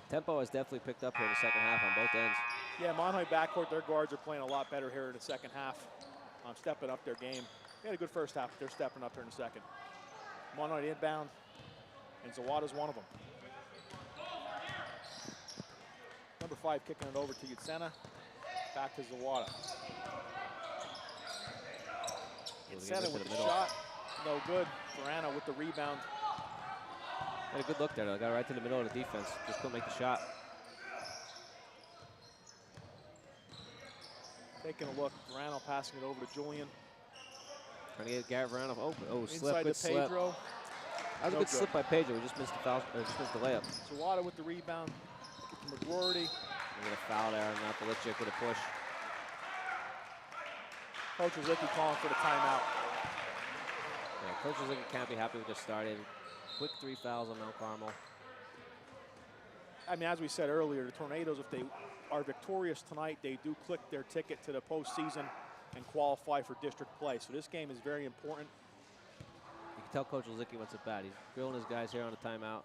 Tempo has definitely picked up here in the second half on both ends. Yeah, Mahanoy backcourt, their guards are playing a lot better here in the second half. Stepping up their game. They had a good first half, but they're stepping up here in the second. Mahanoy inbound, and Zawada's one of them. Number 5 kicking it over to Yitzena. Back to Zawada. Yitzena with the shot, no good. Verano with the rebound. Had a good look there, though. Got right to the middle of the defense. Just couldn't make the shot. Taking a look. Verano passing it over to Julian. Trying to get Garrett Verano open. Oh, slip. Inside Good to slip. Pedro. That was a good slip by Pedro. We just missed the foul, just missed the layup. Zawada with the rebound. McGroarty. We get a foul there, and not Belichick with a push. Coach Rizicki calling for the timeout. Yeah, Coach Rizicki can't be happy with this start. Quick 3 fouls on Mount Carmel. I mean, as we said earlier, the Tornadoes, if they are victorious tonight, they do click their ticket to the postseason and qualify for district play. So this game is very important. You can tell Coach Rizicki wants it bad. He's grilling his guys here on the timeout.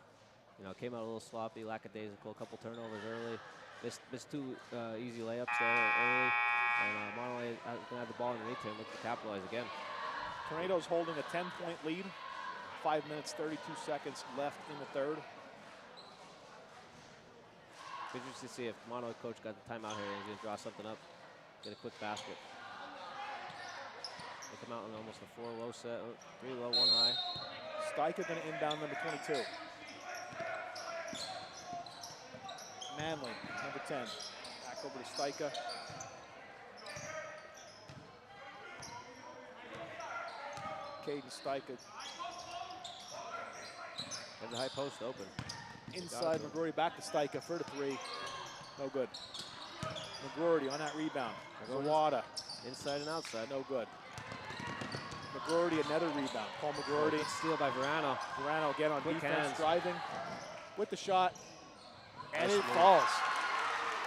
You know, came out a little sloppy, lackadaisical, a couple turnovers early. Missed 2 easy layups there early. And Mahanoy is going to have the ball underneath him, look to capitalize again. Tornadoes holding a 10-point lead. 5 minutes, 32 seconds left in the third. Interesting to see if Mahanoy coach got the timeout here and he's going to draw something up, get a quick basket. They come out on almost a 4-low set, 3 low, 1 high. Steica going to inbound number 22. Manley, number 10. Back over to Steica. Caden Steica. And the high post open. Inside McGroarty, back to Steica for the 3. No good. McGroarty on that rebound. Zawada. Inside and outside. No good. McGroarty, another rebound. Paul McGroarty. Steal by Verano. Verano again on Quick defense, hands. driving with the shot. And Nice it move. falls.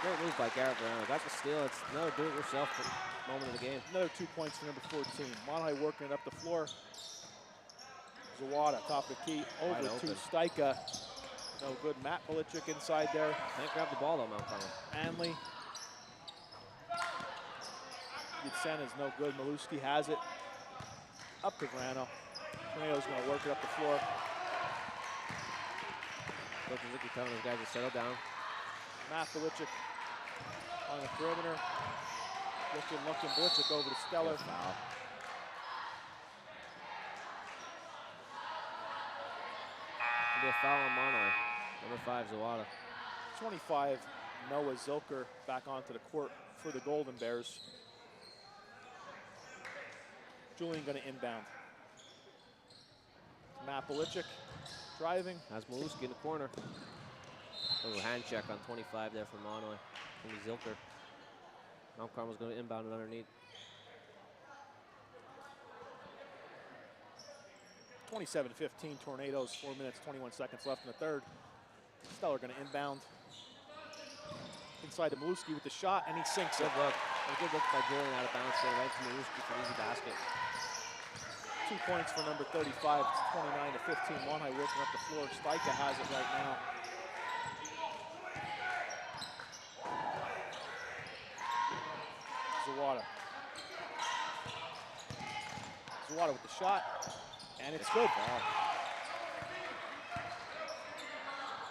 Great move by Garrett Verano. Got the steal. It's another do-it-yourself moment of the game. Another 2 points for number 14. Mahanoy working it up the floor. Zawada, top of the key, over Wide to open. Steica. No good. Matt Belichick inside there. Can't grab the ball though, Mount Carmel. Manley. Yitsen is no good. Maluski has it. Up to Verano. Tornado's going to work it up the floor. Coach Rizicki telling his guys to settle down. Matt Belichick on the perimeter. Looking. Belichick over to Stellar. Good foul. Be a foul on Mahanoy. Number 5, Zawada. 25, Noah Zilker back onto the court for the Golden Bears. Julian going to inbound. Matt Belichick driving. Has Maluski in the corner. A little hand check on 25 there from Mahanoy. From Zilker. Mount Carmel's going to inbound it underneath. 27-15 Tornadoes, 4 minutes, 21 seconds left in the third. Stellar going to inbound. Inside to Maluski with the shot, and he sinks it. Good look. A good look by Julian out of bounds there, right to Maluski for an easy basket. 2 points for number 35. It's 29-15. Mahanoy working up the floor. Steica has it right now. Zawada with the shot, and it's good.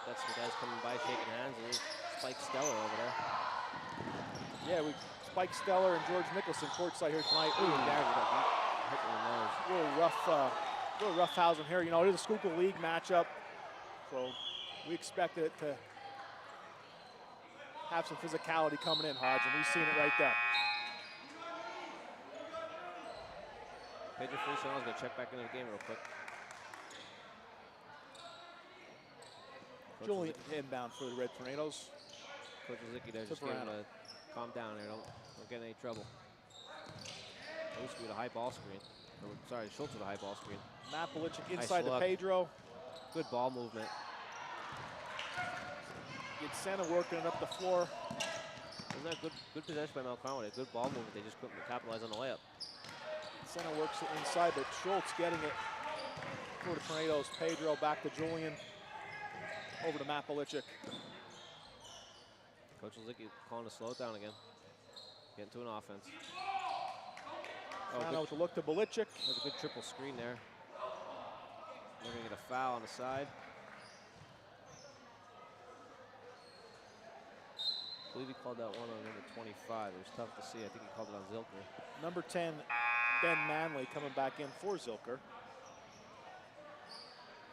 That's the guys coming by shaking hands, and there's Spike Stellar over there. Yeah, we Spike Stellar and George Nicholson courtside here tonight. Ooh, Garrett got hit in the nose. A little rough housing here. You know, it is a Schuylkill League matchup, so we expected it to have some physicality coming in, Hodge, and we've seen it right there. Pedro Feliciano's going to check back into the game real quick. Julian inbound for the Red Tornadoes. Coach Rizicki there just getting to calm down there. Don't get in any trouble. Maluski with a high ball screen. Or, sorry, Schultz with a high ball screen. Matt Belichick Nice inside to look. Pedro. Good ball movement. Yitsena working it up the floor. Isn't that good possession by Mount Carmel? A good ball movement. They just couldn't capitalize on the layup. Yitsena works it inside, but Schultz getting it for the Tornadoes. Pedro back to Julian. Over to Matt Belichick. Coach Rizicki calling to slow it down again. Getting to an offense. Verano with the look to Belichick. There's a good triple screen there. They're going to get a foul on the side. I believe he called that one on number 25. It was tough to see. I think he called it on Zilker. Number 10, Ben Manley coming back in for Zilker.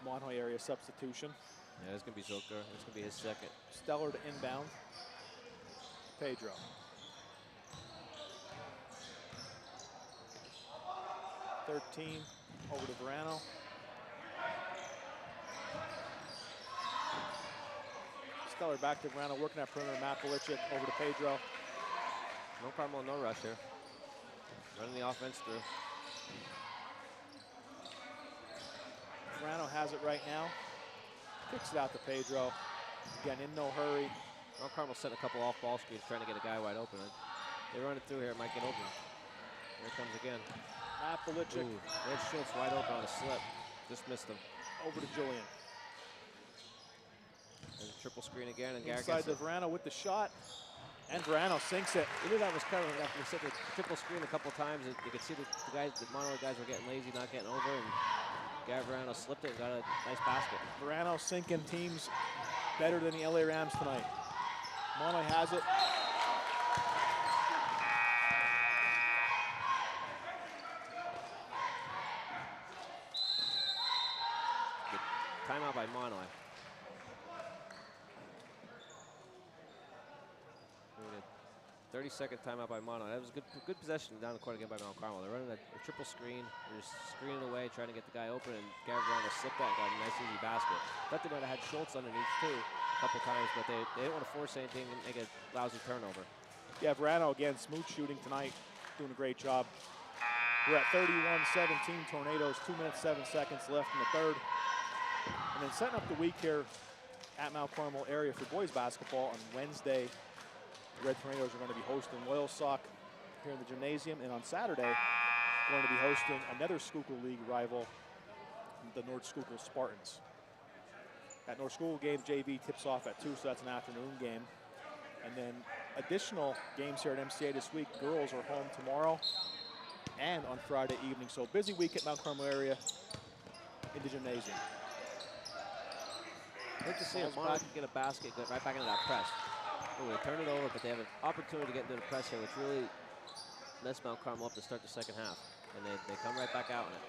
Mahanoy area substitution. Yeah, it's going to be Zilker. It's going to be his second. Stellar to inbound. Pedro. Over to Verano. Stellar back to Verano, working at perimeter. Matt Belichick over to Pedro. No Carmel, no rush here. Running the offense through. Verano has it right now. Kicks it out to Pedro. Again, in no hurry. Well, Carmel set a couple off-ball screens trying to get a guy wide open. They run it through here, it might get open. Here it comes again. Matt Belichick. Ooh, there's Schultz wide open on a slip. Just missed him. Over to Julian. There's a triple screen again, and Garrett Inside gets to Verano with the shot. And Verano sinks it. You knew that was coming after we set the triple screen a couple times. You could see the guys, the Mahanoy guys were getting lazy, not getting over, and Garrett Verano slipped it and got a nice basket. Verano sinking teams better than the LA Rams tonight. Mahanoy has it. Good timeout by Mahanoy. 30-second timeout by Mahanoy. That was a good possession down the court again by Mount Carmel. They're running a triple screen. They're just screening away, trying to get the guy open, and Garrett Verano slipped that and got a nice easy basket. Thought they might have had Schultz underneath too a couple times, but they didn't want to force anything and make a lousy turnover. Yeah, Verano again, smooth shooting tonight, doing a great job. We're at 31-17 Tornadoes, 2 minutes, 7 seconds left in the third. And then setting up the week here at Mount Carmel area for boys basketball on Wednesday. The Red Tornadoes are going to be hosting Loyalsock here in the gymnasium, and on Saturday, going to be hosting another Schuylkill League rival, the North Schuylkill Spartans. That North Schuylkill game, JV tips off at 2, so that's an afternoon game. And then additional games here at MCA this week. Girls are home tomorrow and on Friday evening. So busy week at Mount Carmel area in the gymnasium. I'd like to see if Mahanoy can get a basket, get right back into that press. Ooh, they turn it over, but they have an opportunity to get into the press here, which really messed Mount Carmel up to start the second half. And they come right back out in it.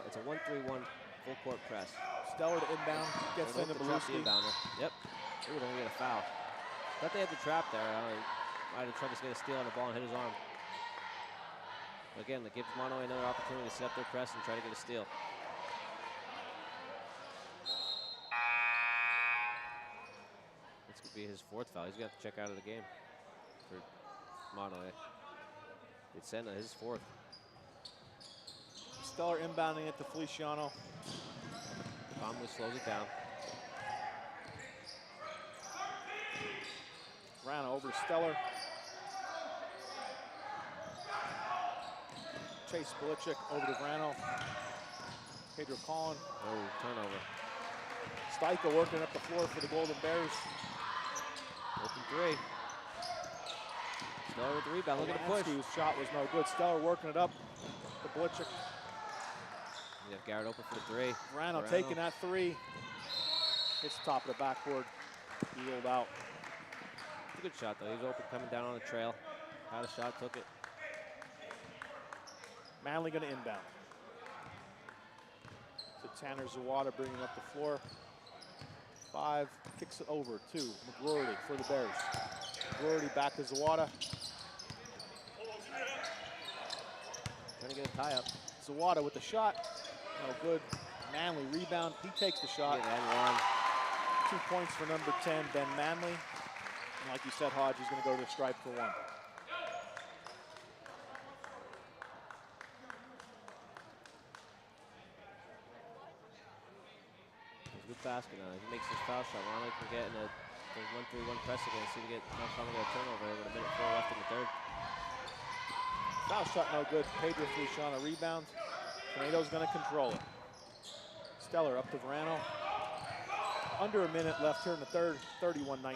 It's a 1-3-1 full court press. Stellar to inbound, gets into Beluski. Yep. Ooh, they're gonna get a foul. Thought they had the trap there. Might have tried to get a steal on the ball and hit his arm. But again, that gives Mahanoy another opportunity to set up their press and try to get a steal. This could be his 4th foul. He's gonna have to check out of the game for Mahanoy. It's Senna, his 4th. Stellar inbounding it to Feliciano. Calmly slows it down. Verano over to Stellar. Chase Belichick over to Verano. Pedro Collin. Oh, turnover. Steichel working up the floor for the Golden Bears. Open 3. Stellar with the rebound, look at the push. Whose shot was no good. Stellar working it up to Belichick. You have Garrett open for the 3. Verano taking that 3. Hits the top of the backboard. He rolled out. It's a good shot, though. He was open coming down on the trail. Had a shot, took it. Manley going to inbound. So Tanner Zawada bringing up the floor. 5, kicks it over to McGroarty for the Bears. McGroarty back to Zawada. Trying to get a tie-up. Zawada with the shot. No good. Manley rebound. He takes the shot. Yeah, 2 points for number 10, Ben Manley. And like you said, Hodge, he's going to go to the stripe for 1. Good basket now. He makes his foul shot. Mahanoy can get in a 1-3-1 press again. See to get Mount Carmel a turnover with a minute 4 left in the third. Foul shot no good. Pedro Feliciano rebound. Tornado's going to control it. Stellar up to Verano. Under a minute left here in the third. 31-19.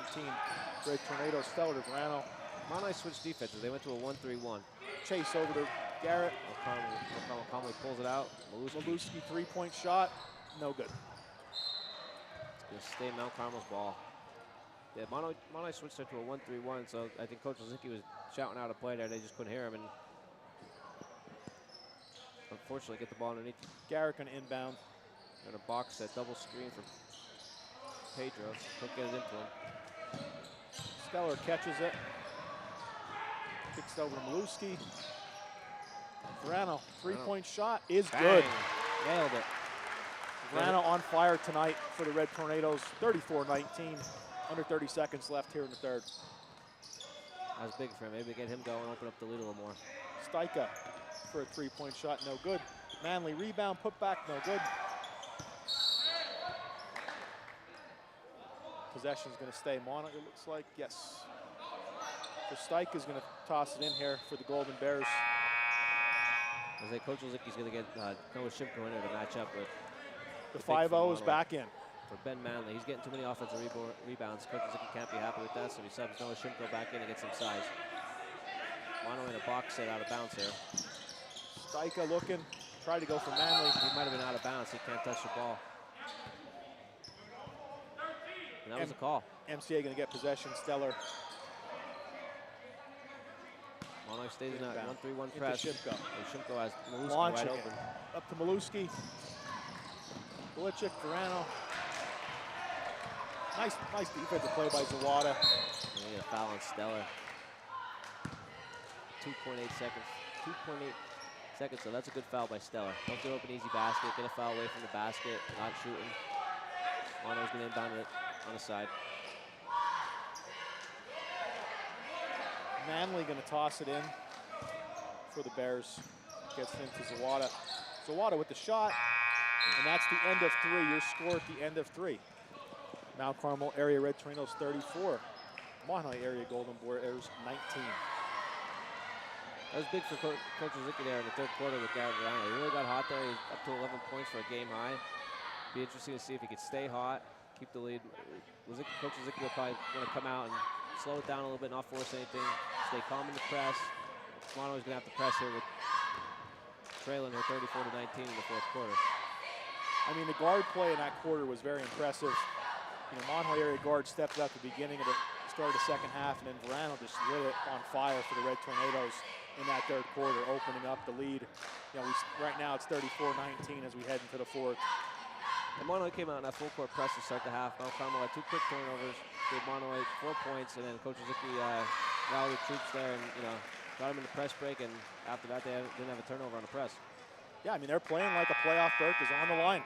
Red Tornado. Stellar to Verano. Mahanoy switched defenses. They went to a 1-3-1. Chase over to Garrett. Calmly pulls it out. Maluski 3-point shot. No good. Gonna stay Mount Carmel's ball. Yeah, Mahanoy switched it to a 1-3-1, so I think Coach Lizinski was shouting out a play there. They just couldn't hear him, and unfortunately get the ball underneath. Garrett can inbound. And a box set double screen for Pedro. Couldn't get it into him. Stellar catches it. Kicks it over to Maluski. Verano, 3-point shot is Bang. good. Nailed it. Verano on fire tonight for the Red Tornadoes, 34-19. Under 30 seconds left here in the third. That was big for him. Maybe get him going, open up the lead a little more. Stajka for a three-point shot, no good. Manley rebound, put back, no good. Possession's going to stay Mono, it looks like, yes. So Stajka's going to toss it in here for the Golden Bears. I say Coach Lozicki's going to get Noah Shimko in there to match up with. The 5-0 is back in. For Ben Manley, he's getting too many offensive rebounds. Coach Lozicki can't be happy with that, so he subs Noah Shimko back in to get some size. Mono in a box set out of bounds here. Stajka looking, tried to go for Manley. He might have been out of bounds. He can't touch the ball. And that was a call. MCA going to get possession. Stellar. Mahanoy stays in that 1-3-1 into press. Shimko. Shimko has Maluski Launching wide it. open. Up to Maluski. Belichick, Verano. Nice defensive play by Zawada. And we get a foul on Stellar. 2.8 seconds. 2.8 seconds, so that's a good foul by Stellar. Don't throw up an easy basket. Get a foul away from the basket. Not shooting. Mahanoy's going to inbound it on the side. Manley going to toss it in for the Bears. Gets it into Zawada. Zawada with the shot, and that's the end of three. Your score at the end of three. Mount Carmel area Red Tornadoes 34. Mahanoy area Golden Bears 19. That was big for Coach Lozicki there in the third quarter with Garrett Verano. He really got hot there. He's up to 11 points for a game high. Be interesting to see if he could stay hot, keep the lead. Coach Lozicki will probably want to come out and slow it down a little bit, not force anything, stay calm in the press. Mahanoy's going to have to press here with trailing her 34-19 in the fourth quarter. I mean, the guard play in that quarter was very impressive. You know, Mahanoy area guard stepped up at the beginning of the start of the second half, and then Verano just lit it on fire for the Red Tornadoes in that third quarter, opening up the lead. You know, right now it's 34-19 as we head into the fourth. And Mahanoy came out in that full court press to start the half. Mount Carmel had two quick turnovers, gave Mahanoy 4 points, and then Coach Lozicki rallied the troops there and, you know, got him in the press break, and after that they didn't have a turnover on the press. Yeah, I mean, they're playing like a playoff berth is on the line.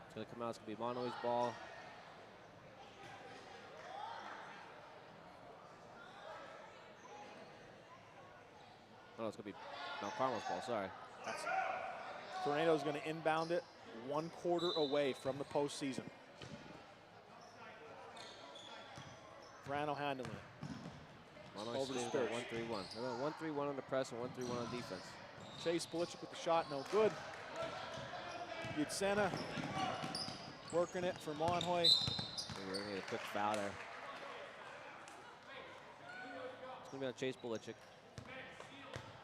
It's going to come out, it's going to be Mahanoy's ball. Oh, it's going to be Mount Carmel's ball, sorry. Tornado's going to inbound it 1 quarter away from the postseason. Verano handling it. Mahanoy Over to stays Spurs. at 1-3-1. They're going 1-3-1 on the press and 1-3-1 on defense. Chase Belichick with the shot, no good. Yudsena working it for Mahanoy. We're going to get a quick foul there. It's going to be on Chase Belichick.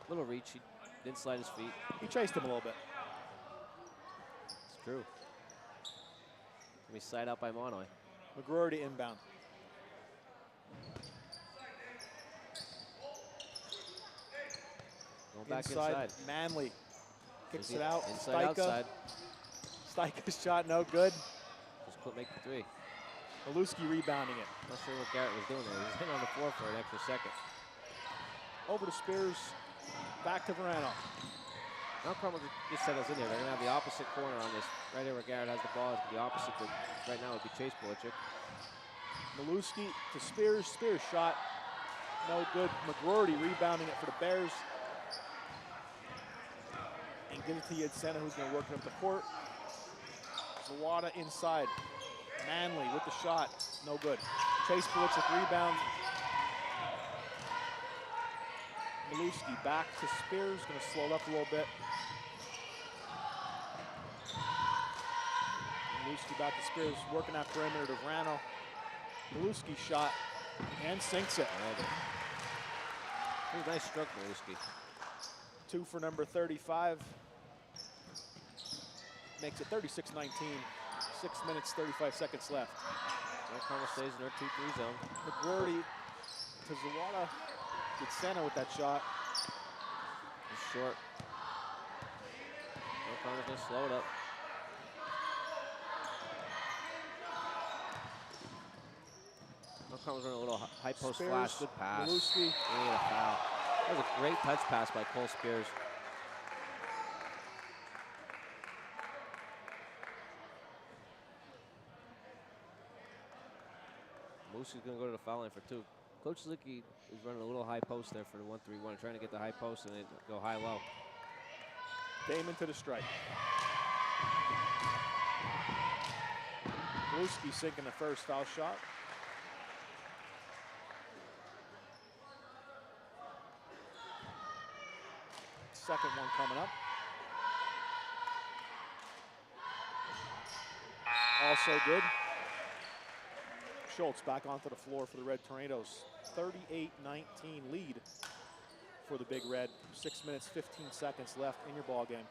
Little reach, he didn't slide his feet. He chased him a little bit. It's true. Going to be slide out by Mahanoy. McGrory to inbound. Going back inside. Manley kicks Is it he out. inside, outside. Stajka's shot, no good. Just couldn't make the three. Maluski rebounding it. Not sure what Garrett was doing there. He was hitting on the floor for an extra second. Over to Spears. Back to Verano. Mount Carmel just settles in here. They're going to have the opposite corner on this. Right here where Garrett has the ball. It's the opposite to right now would be Chase Belichick. Maluski to Spears. Spears shot, no good. McGrory rebounding it for the Bears. And give it to Yudsena, who's going to work it up the court. Zawada inside. Manley with the shot, no good. Chase Belichick rebound. Maluski back to Spears, going to slow it up a little bit. Maluski back to Spears, working that perimeter to Verano. Maluski shot and sinks it. It was a nice stroke, Maluski. 2 for number 35. Makes it 36-19. 6 minutes, 35 seconds left. Mount Carmel stays in their 2-3 zone. McGrory to Zawada. Yudsena with that shot. It's short. Mount Carmel's going to slow it up. Mount Carmel's running a little high post Spears, flash. Good pass. Maluski. And a foul. That was a great touch pass by Cole Spears. Maluski's going to go to the foul line for 2. Coach Zicki is running a little high post there for the 1-3-1, trying to get the high post and then go high-low. Damon to the strike. Maluski sinking the first foul shot. Second one coming up. Also good. Schultz back onto the floor for the Red Tornadoes. 38-19 lead for the Big Red. 6 minutes, 15 seconds left in your ball game.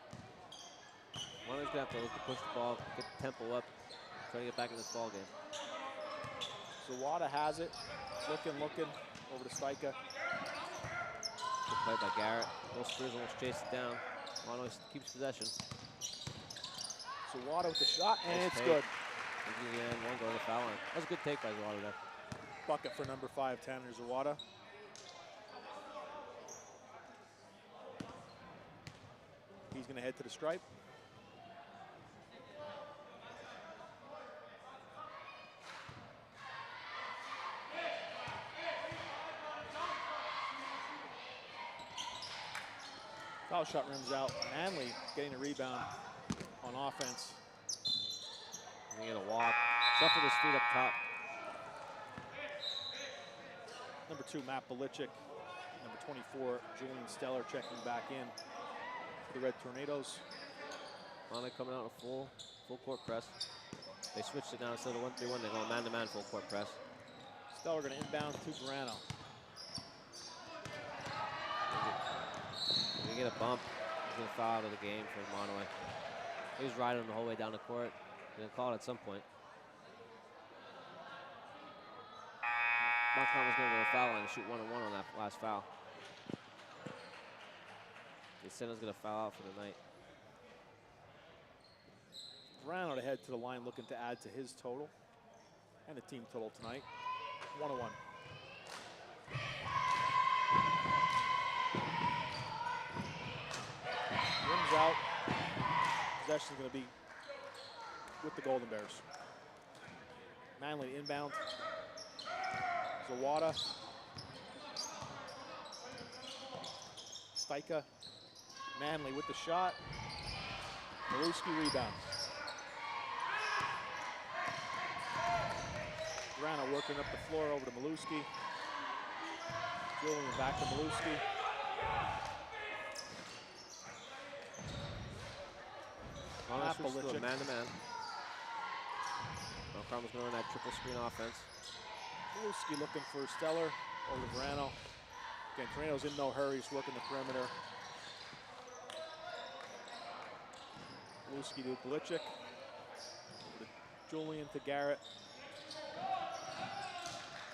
Mahanoy's going to have to look to push the ball, get the tempo up, try to get back in this ball game. Zawada has it. Looking over to Steika. Good play by Garrett. Will Spears almost chased it down. Mahanoy keeps possession. Zawada with the shot, and Nice it's take. good. And one go to the foul line. That was a good take by Zawada there. Bucket for number 5, Tanner Zawada. He's going to head to the stripe. Foul shot rims out. Manley getting a rebound on offense. He's going to get a walk. Shuffled his feet up top. Number 2, Matt Belichick. Number 24, Julian Steller checking back in for the Red Tornadoes. Mahanoy coming out in a full court press. They switched it now instead of 1-3-1. They're going man-to-man full court press. Steller going to inbound to Verano. If you get a bump, he's going to foul out of the game for Mahanoy. He was riding him the whole way down the court. They're going to call it at some point. Montcalm was going to go to the foul line and shoot 1-on-1 on that last foul. Senna's going to foul out for the night. Verano to head to the line looking to add to his total and the team total tonight. 1-1. Rims out. Possession's going to be with the Golden Bears. Manley inbound. Zawada. Steika. Manley with the shot. Maluski rebound. Verano working up the floor over to Maluski. Julian back to Maluski. Mahanoy switches to a man-to-man. Carmel's going to run that triple screen offense. Maluski looking for Steller over Verano. Again, Tornado's in no hurry, he's working the perimeter. Maluski to Belichick. Julian to Garrett.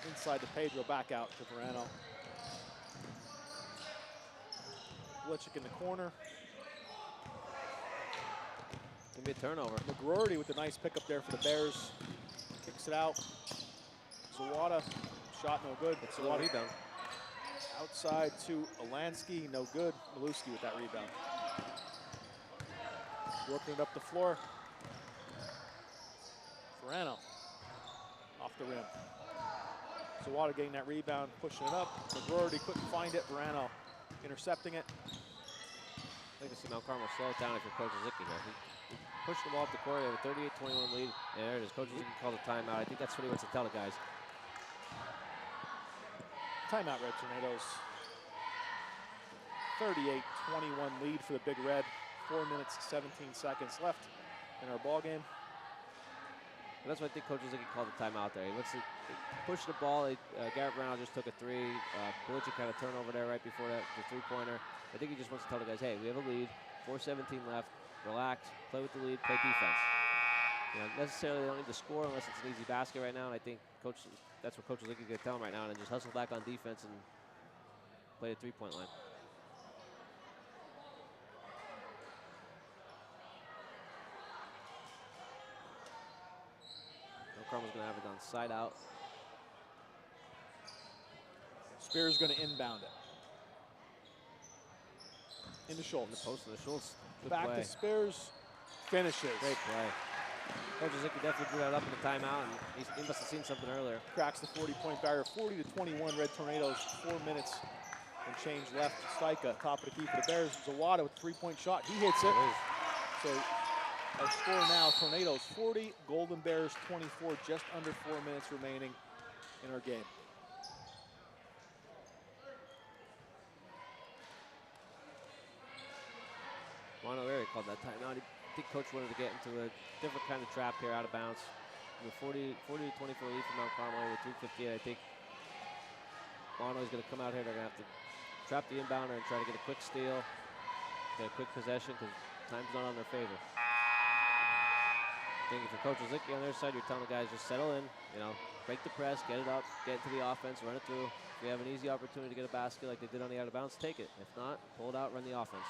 Inside to Pedro, back out to Verano. Belichick in the corner. Gonna be a turnover. McGroarty with the nice pickup there for the Bears. Kicks it out. Zawada, shot no good. It's a little rebound. Outside to Alansky, no good. Maluski with that rebound. Working it up the floor. Verano off the rim. Zawada getting that rebound, pushing it up. McGroarty couldn't find it. Verano intercepting it. I'd like to see Mount Carmel slow it down if you're Coach Zicki here. He pushed the ball up the court. They have a 38-21 lead. And there it is. Coach Zicki called a timeout. I think that's what he wants to tell the guys. Timeout, Red Tornadoes. 38-21 lead for the Big Red. 4 minutes, 17 seconds left in our ball game. And that's why I think Coach Zicki called the timeout there. He wants to push the ball. Garrett Brown just took a three. Belichick had a turnover there right before that, the three-pointer. I think he just wants to tell the guys, hey, we have a lead, 4:17 left, relax, play with the lead, play defense. You know, necessarily they don't need to score unless it's an easy basket right now, and I think that's what Coach Zicki is going to tell him right now, and just hustle back on defense and play the three-point line. Carmel's going to have it on side out. Spears going to inbound it. Into In the Schultz. post of the Schultz. Good Back play. to Spears. Finishes. Great play. Coach Zicki definitely drew that up in the timeout, and he must have seen something earlier. Cracks the 40-point barrier. 40-21, Red Tornadoes. 4 minutes and change left. Steicha, top of the key for the Bears. Zawada with a 3-point shot. He hits it. So our score now, Tornadoes 40, Golden Bears 24, just under 4 minutes remaining in our game. Mahanoy called that timeout. I think Coach wanted to get into a different kind of trap here out of bounds. With 40 to 24 lead from Mount Carmel with 3:58, I think Mahanoy's going to come out here. They're going to have to trap the inbounder and try to get a quick steal, get a quick possession because time's not on their favor. I think if you're Coach Zicki on their side, you're telling the guys just settle in, you know, break the press, get it up, get into the offense, run it through. If you have an easy opportunity to get a basket like they did on the out of bounds, take it. If not, pull it out, run the offense.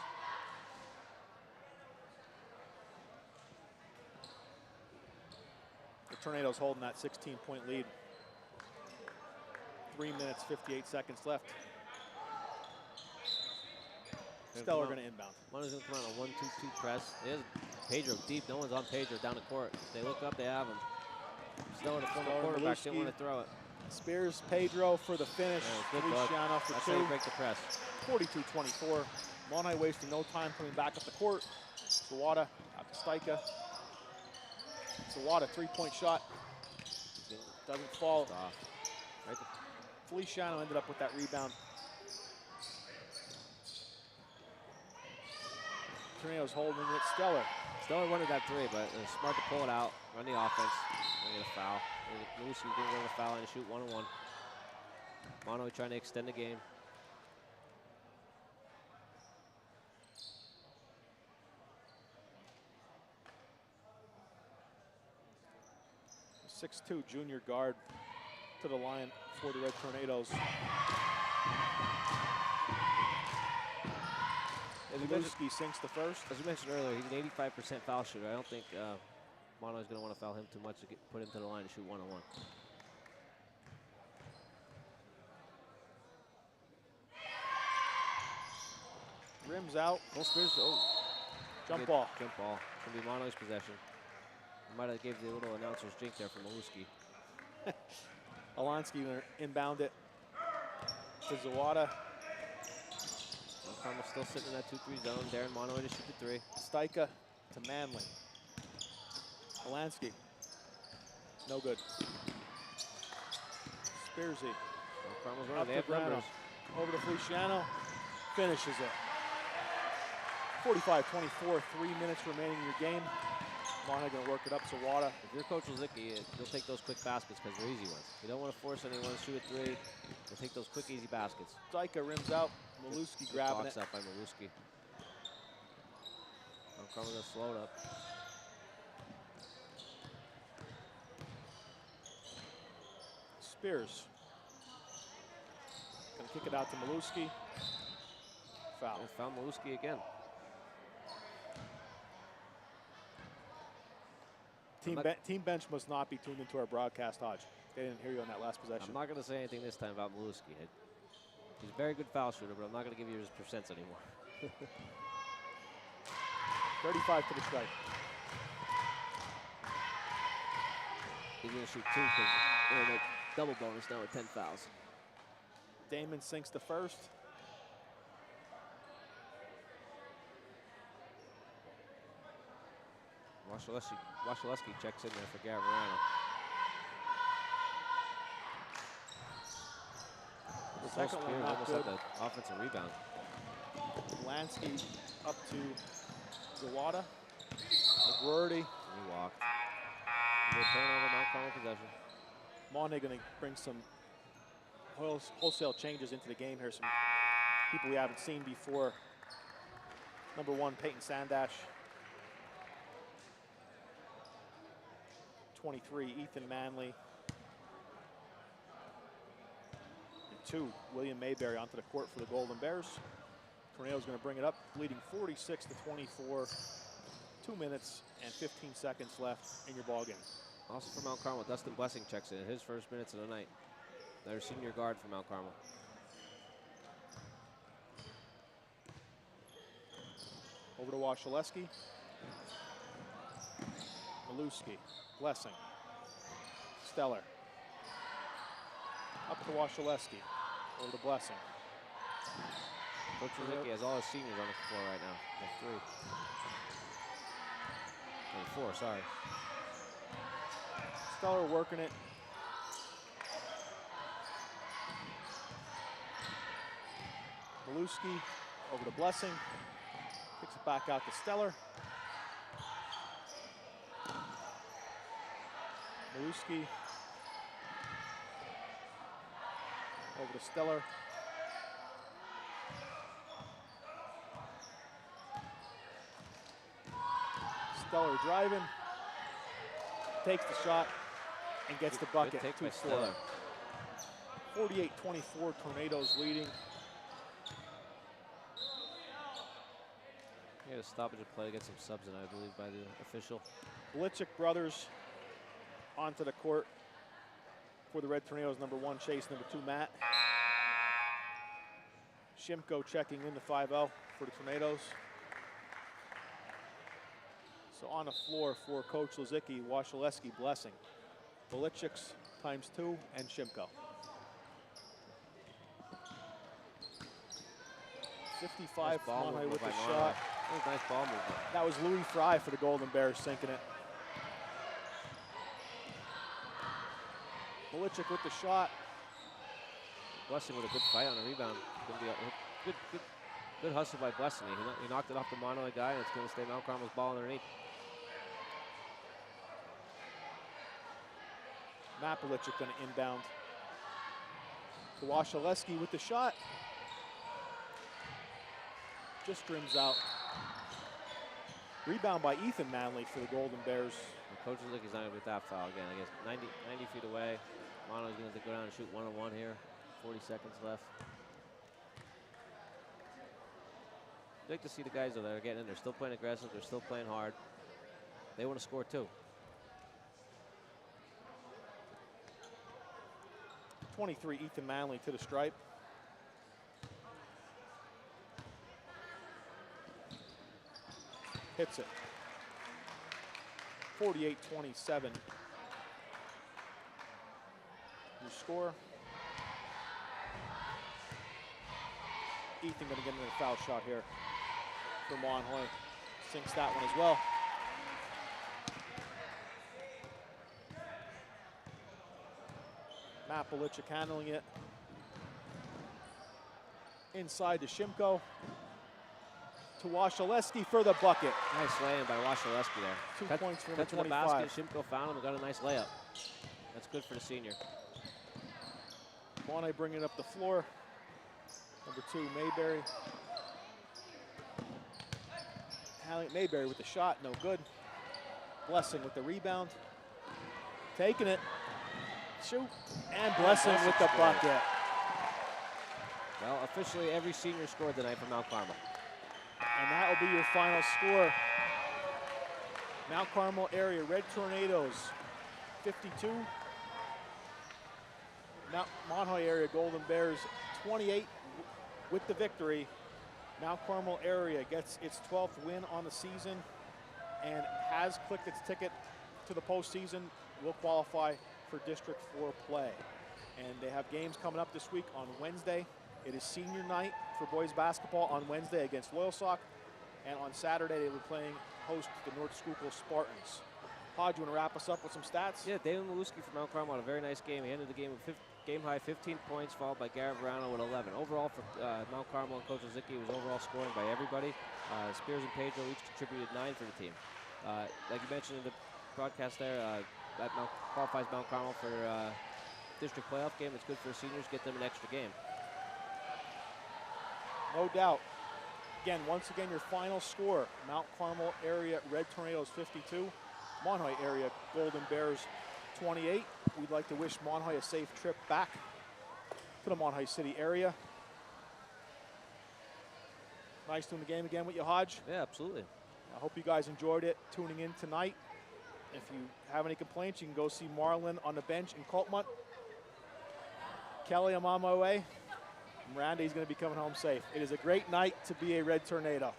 The Tornadoes holding that 16-point lead. 3 minutes, 58 seconds left. Stellar going to inbound. Mahanoy's going to come out on a 1-2-2 press. There's Pedro deep. No one's on Pedro down the court. They look up, they have him. Stellar, the former quarterback, didn't want to throw it. Spears, Pedro for the finish. Yeah, good look. For That's two. how you break the press. 42-24. Mahanoy wasting no time coming back up the court. Zawada out to Steicha. Zawada, 3-point shot. Doesn't fall. Right. Feliciano ended up with that rebound. Tornadoes holding it. Stellar. Stellar wanted that three, but it was smart to pull it out, run the offense, and get a foul. Lucy didn't get a foul and shoot 1-on-1. Mahanoy trying to extend the game. .62 junior guard to the line for the Red Tornadoes. Luski sinks the first. As we mentioned earlier, he's an 85% foul shooter. I don't think Mahanoy's going to want to foul him too much to put him to the line to shoot 1-on-1. Rims out. Full Spears. Oh. Jump ball. Jump ball. It's going to be Mahanoy's possession. Might have gave the little announcer's drink there from Maluski. Alansky gonna inbound it to Zawada. Carmel still sitting in that 2-3 zone. Darren Mahanoy to shoot the three. Steicha to Manley. Alansky. No good. Spearsy. Carmel's Up running. They to have Grano. numbers. Over to Feliciano. Finishes it. 45-24. 3 minutes remaining in your game. Mahanoy gonna work it up. Zawada. If you're Coach Zicki, you'll take those quick baskets because they're easy ones. You don't want to force anyone to shoot a three. You'll take those quick, easy baskets. Steicha rims out. Maluski grabbing it. Box out by Maluski. Carmel's gonna slow it up. Spears. Gonna kick it out to Maluski. Foul. And found Maluski again. Team bench must not be tuned into our broadcast, Hodge. They didn't hear you on that last possession. I'm not going to say anything this time about Maluski. He's a very good foul shooter, but I'm not going to give you his percents anymore. 35 to the strike. He's going to shoot two because they're going to make double bonus now with 10 fouls. Damon sinks the first. Wasilewski checks in there for Gavarano. The second one not almost good. had the offensive rebound. Lansky up to Zawada. McWherty. He walked. Good turnover, Mount Carmel possession. Mahanoy going to bring some wholesale changes into the game here. Some people we haven't seen before. Number 1, Peyton Sandash. 23, Ethan Manley. And 2, William Mayberry onto the court for the Golden Bears. Tornado's going to bring it up, leading 46-24. 2 minutes and 15 seconds left in your ball game. Also for Mount Carmel, Dustin Blessing checks in. His first minutes of the night. Their senior guard for Mount Carmel. over to Washaleski. Maluski, Blessing, Stellar. Up to Washaleski, over to Blessing. Coach Wazicki has all his seniors on the floor right now. Three. 4, sorry. Stellar working it. Maluski over to Blessing. Kicks it back out to Stellar. Maluski over to Stellar. Stellar driving. Takes the shot and gets the bucket. Good take by 2-4. Stellar. 48-24, Tornadoes leading. He had a stoppage of play, get some subs in, I believe, by the official. Blitchick brothers onto the court for the Red Tornadoes. Number 1, Chase. Number 2, Matt. Shimko checking in the 5-0 for the Tornadoes. So on the floor for Coach Lazicki, Washaleski, Blessing. Blitchicks ×2 and Shimko. 55 Nice ball Mahanoy movement with by the Mahanoy. shot. That was nice ball movement. That was Louis Fry for the Golden Bears sinking it. Blitchick with the shot. Blessing with a good fight on the rebound. Good hustle by Blessing. He knocked it off the Mahanoy guy, and it's going to stay Mount Carmel's ball underneath. Matt Blitchick going to inbound. To Washaleski with the shot. Just rims out. Rebound by Ethan Manley for the Golden Bears. And Coach Lazicki's not going to be that foul again. I guess 90 feet away. Mahanoy's going to have to go down and shoot 1-on-1 here. 40 seconds left. I'd like to see the guys that are getting in. They're still playing aggressive. They're still playing hard. They want to score too. 23, Ethan Manley to the stripe. Hits it. 48-27. New score. Ethan going to get another foul shot here for Mahanoy. Sinks that one as well. Matt Belichick handling it. Inside to Shimko. To Washaleski for the bucket. Nice lay-in by Washaleski there. 2 points for cut number to the 25. basket. Shimko found him and got a nice layup. That's good for the senior. Mahanoy bringing it up the floor. Number 2, Mayberry. Mayberry with the shot, no good. Blessing with the rebound. Taking it. Shoot. And Blessing with the bucket. Well, officially every senior scored tonight for Mount Carmel. And that will be your final score. Mount Carmel area, Red Tornadoes, 52. Mount Mahanoy area, Golden Bears, 28 with the victory. Mount Carmel area gets its 12th win on the season and has clicked its ticket to the postseason, will qualify for District 4 play. And they have games coming up this week on Wednesday. It is senior night for boys basketball on Wednesday against Loyalsock. And on Saturday, they will be playing host to the North Schuylkill Spartans. Hodge, you want to wrap us up with some stats? Yeah, David Maluski from Mount Carmel had a very nice game. He ended the game with game-high 15 points, followed by Garrett Verano with 11. Overall for Mount Carmel and Coach Lazicki, was overall scoring by everybody. Spears and Pedro each contributed 9 for the team. Like you mentioned in the broadcast there, that qualifies Mount Carmel for district playoff game. It's good for seniors, get them an extra game. No doubt. Again, once again, your final score, Mount Carmel area Red Tornadoes 52, Mahanoy area Golden Bears 28. We'd like to wish Mahanoy a safe trip back to the Mahanoy City area. Nice doing the game again with you, Hodge. Yeah, absolutely. I hope you guys enjoyed it tuning in tonight. If you have any complaints, you can go see Marlon on the bench in Coltmont. Kelly, I'm on my way. Miranda, he's going to be coming home safe. It is a great night to be a Red Tornado.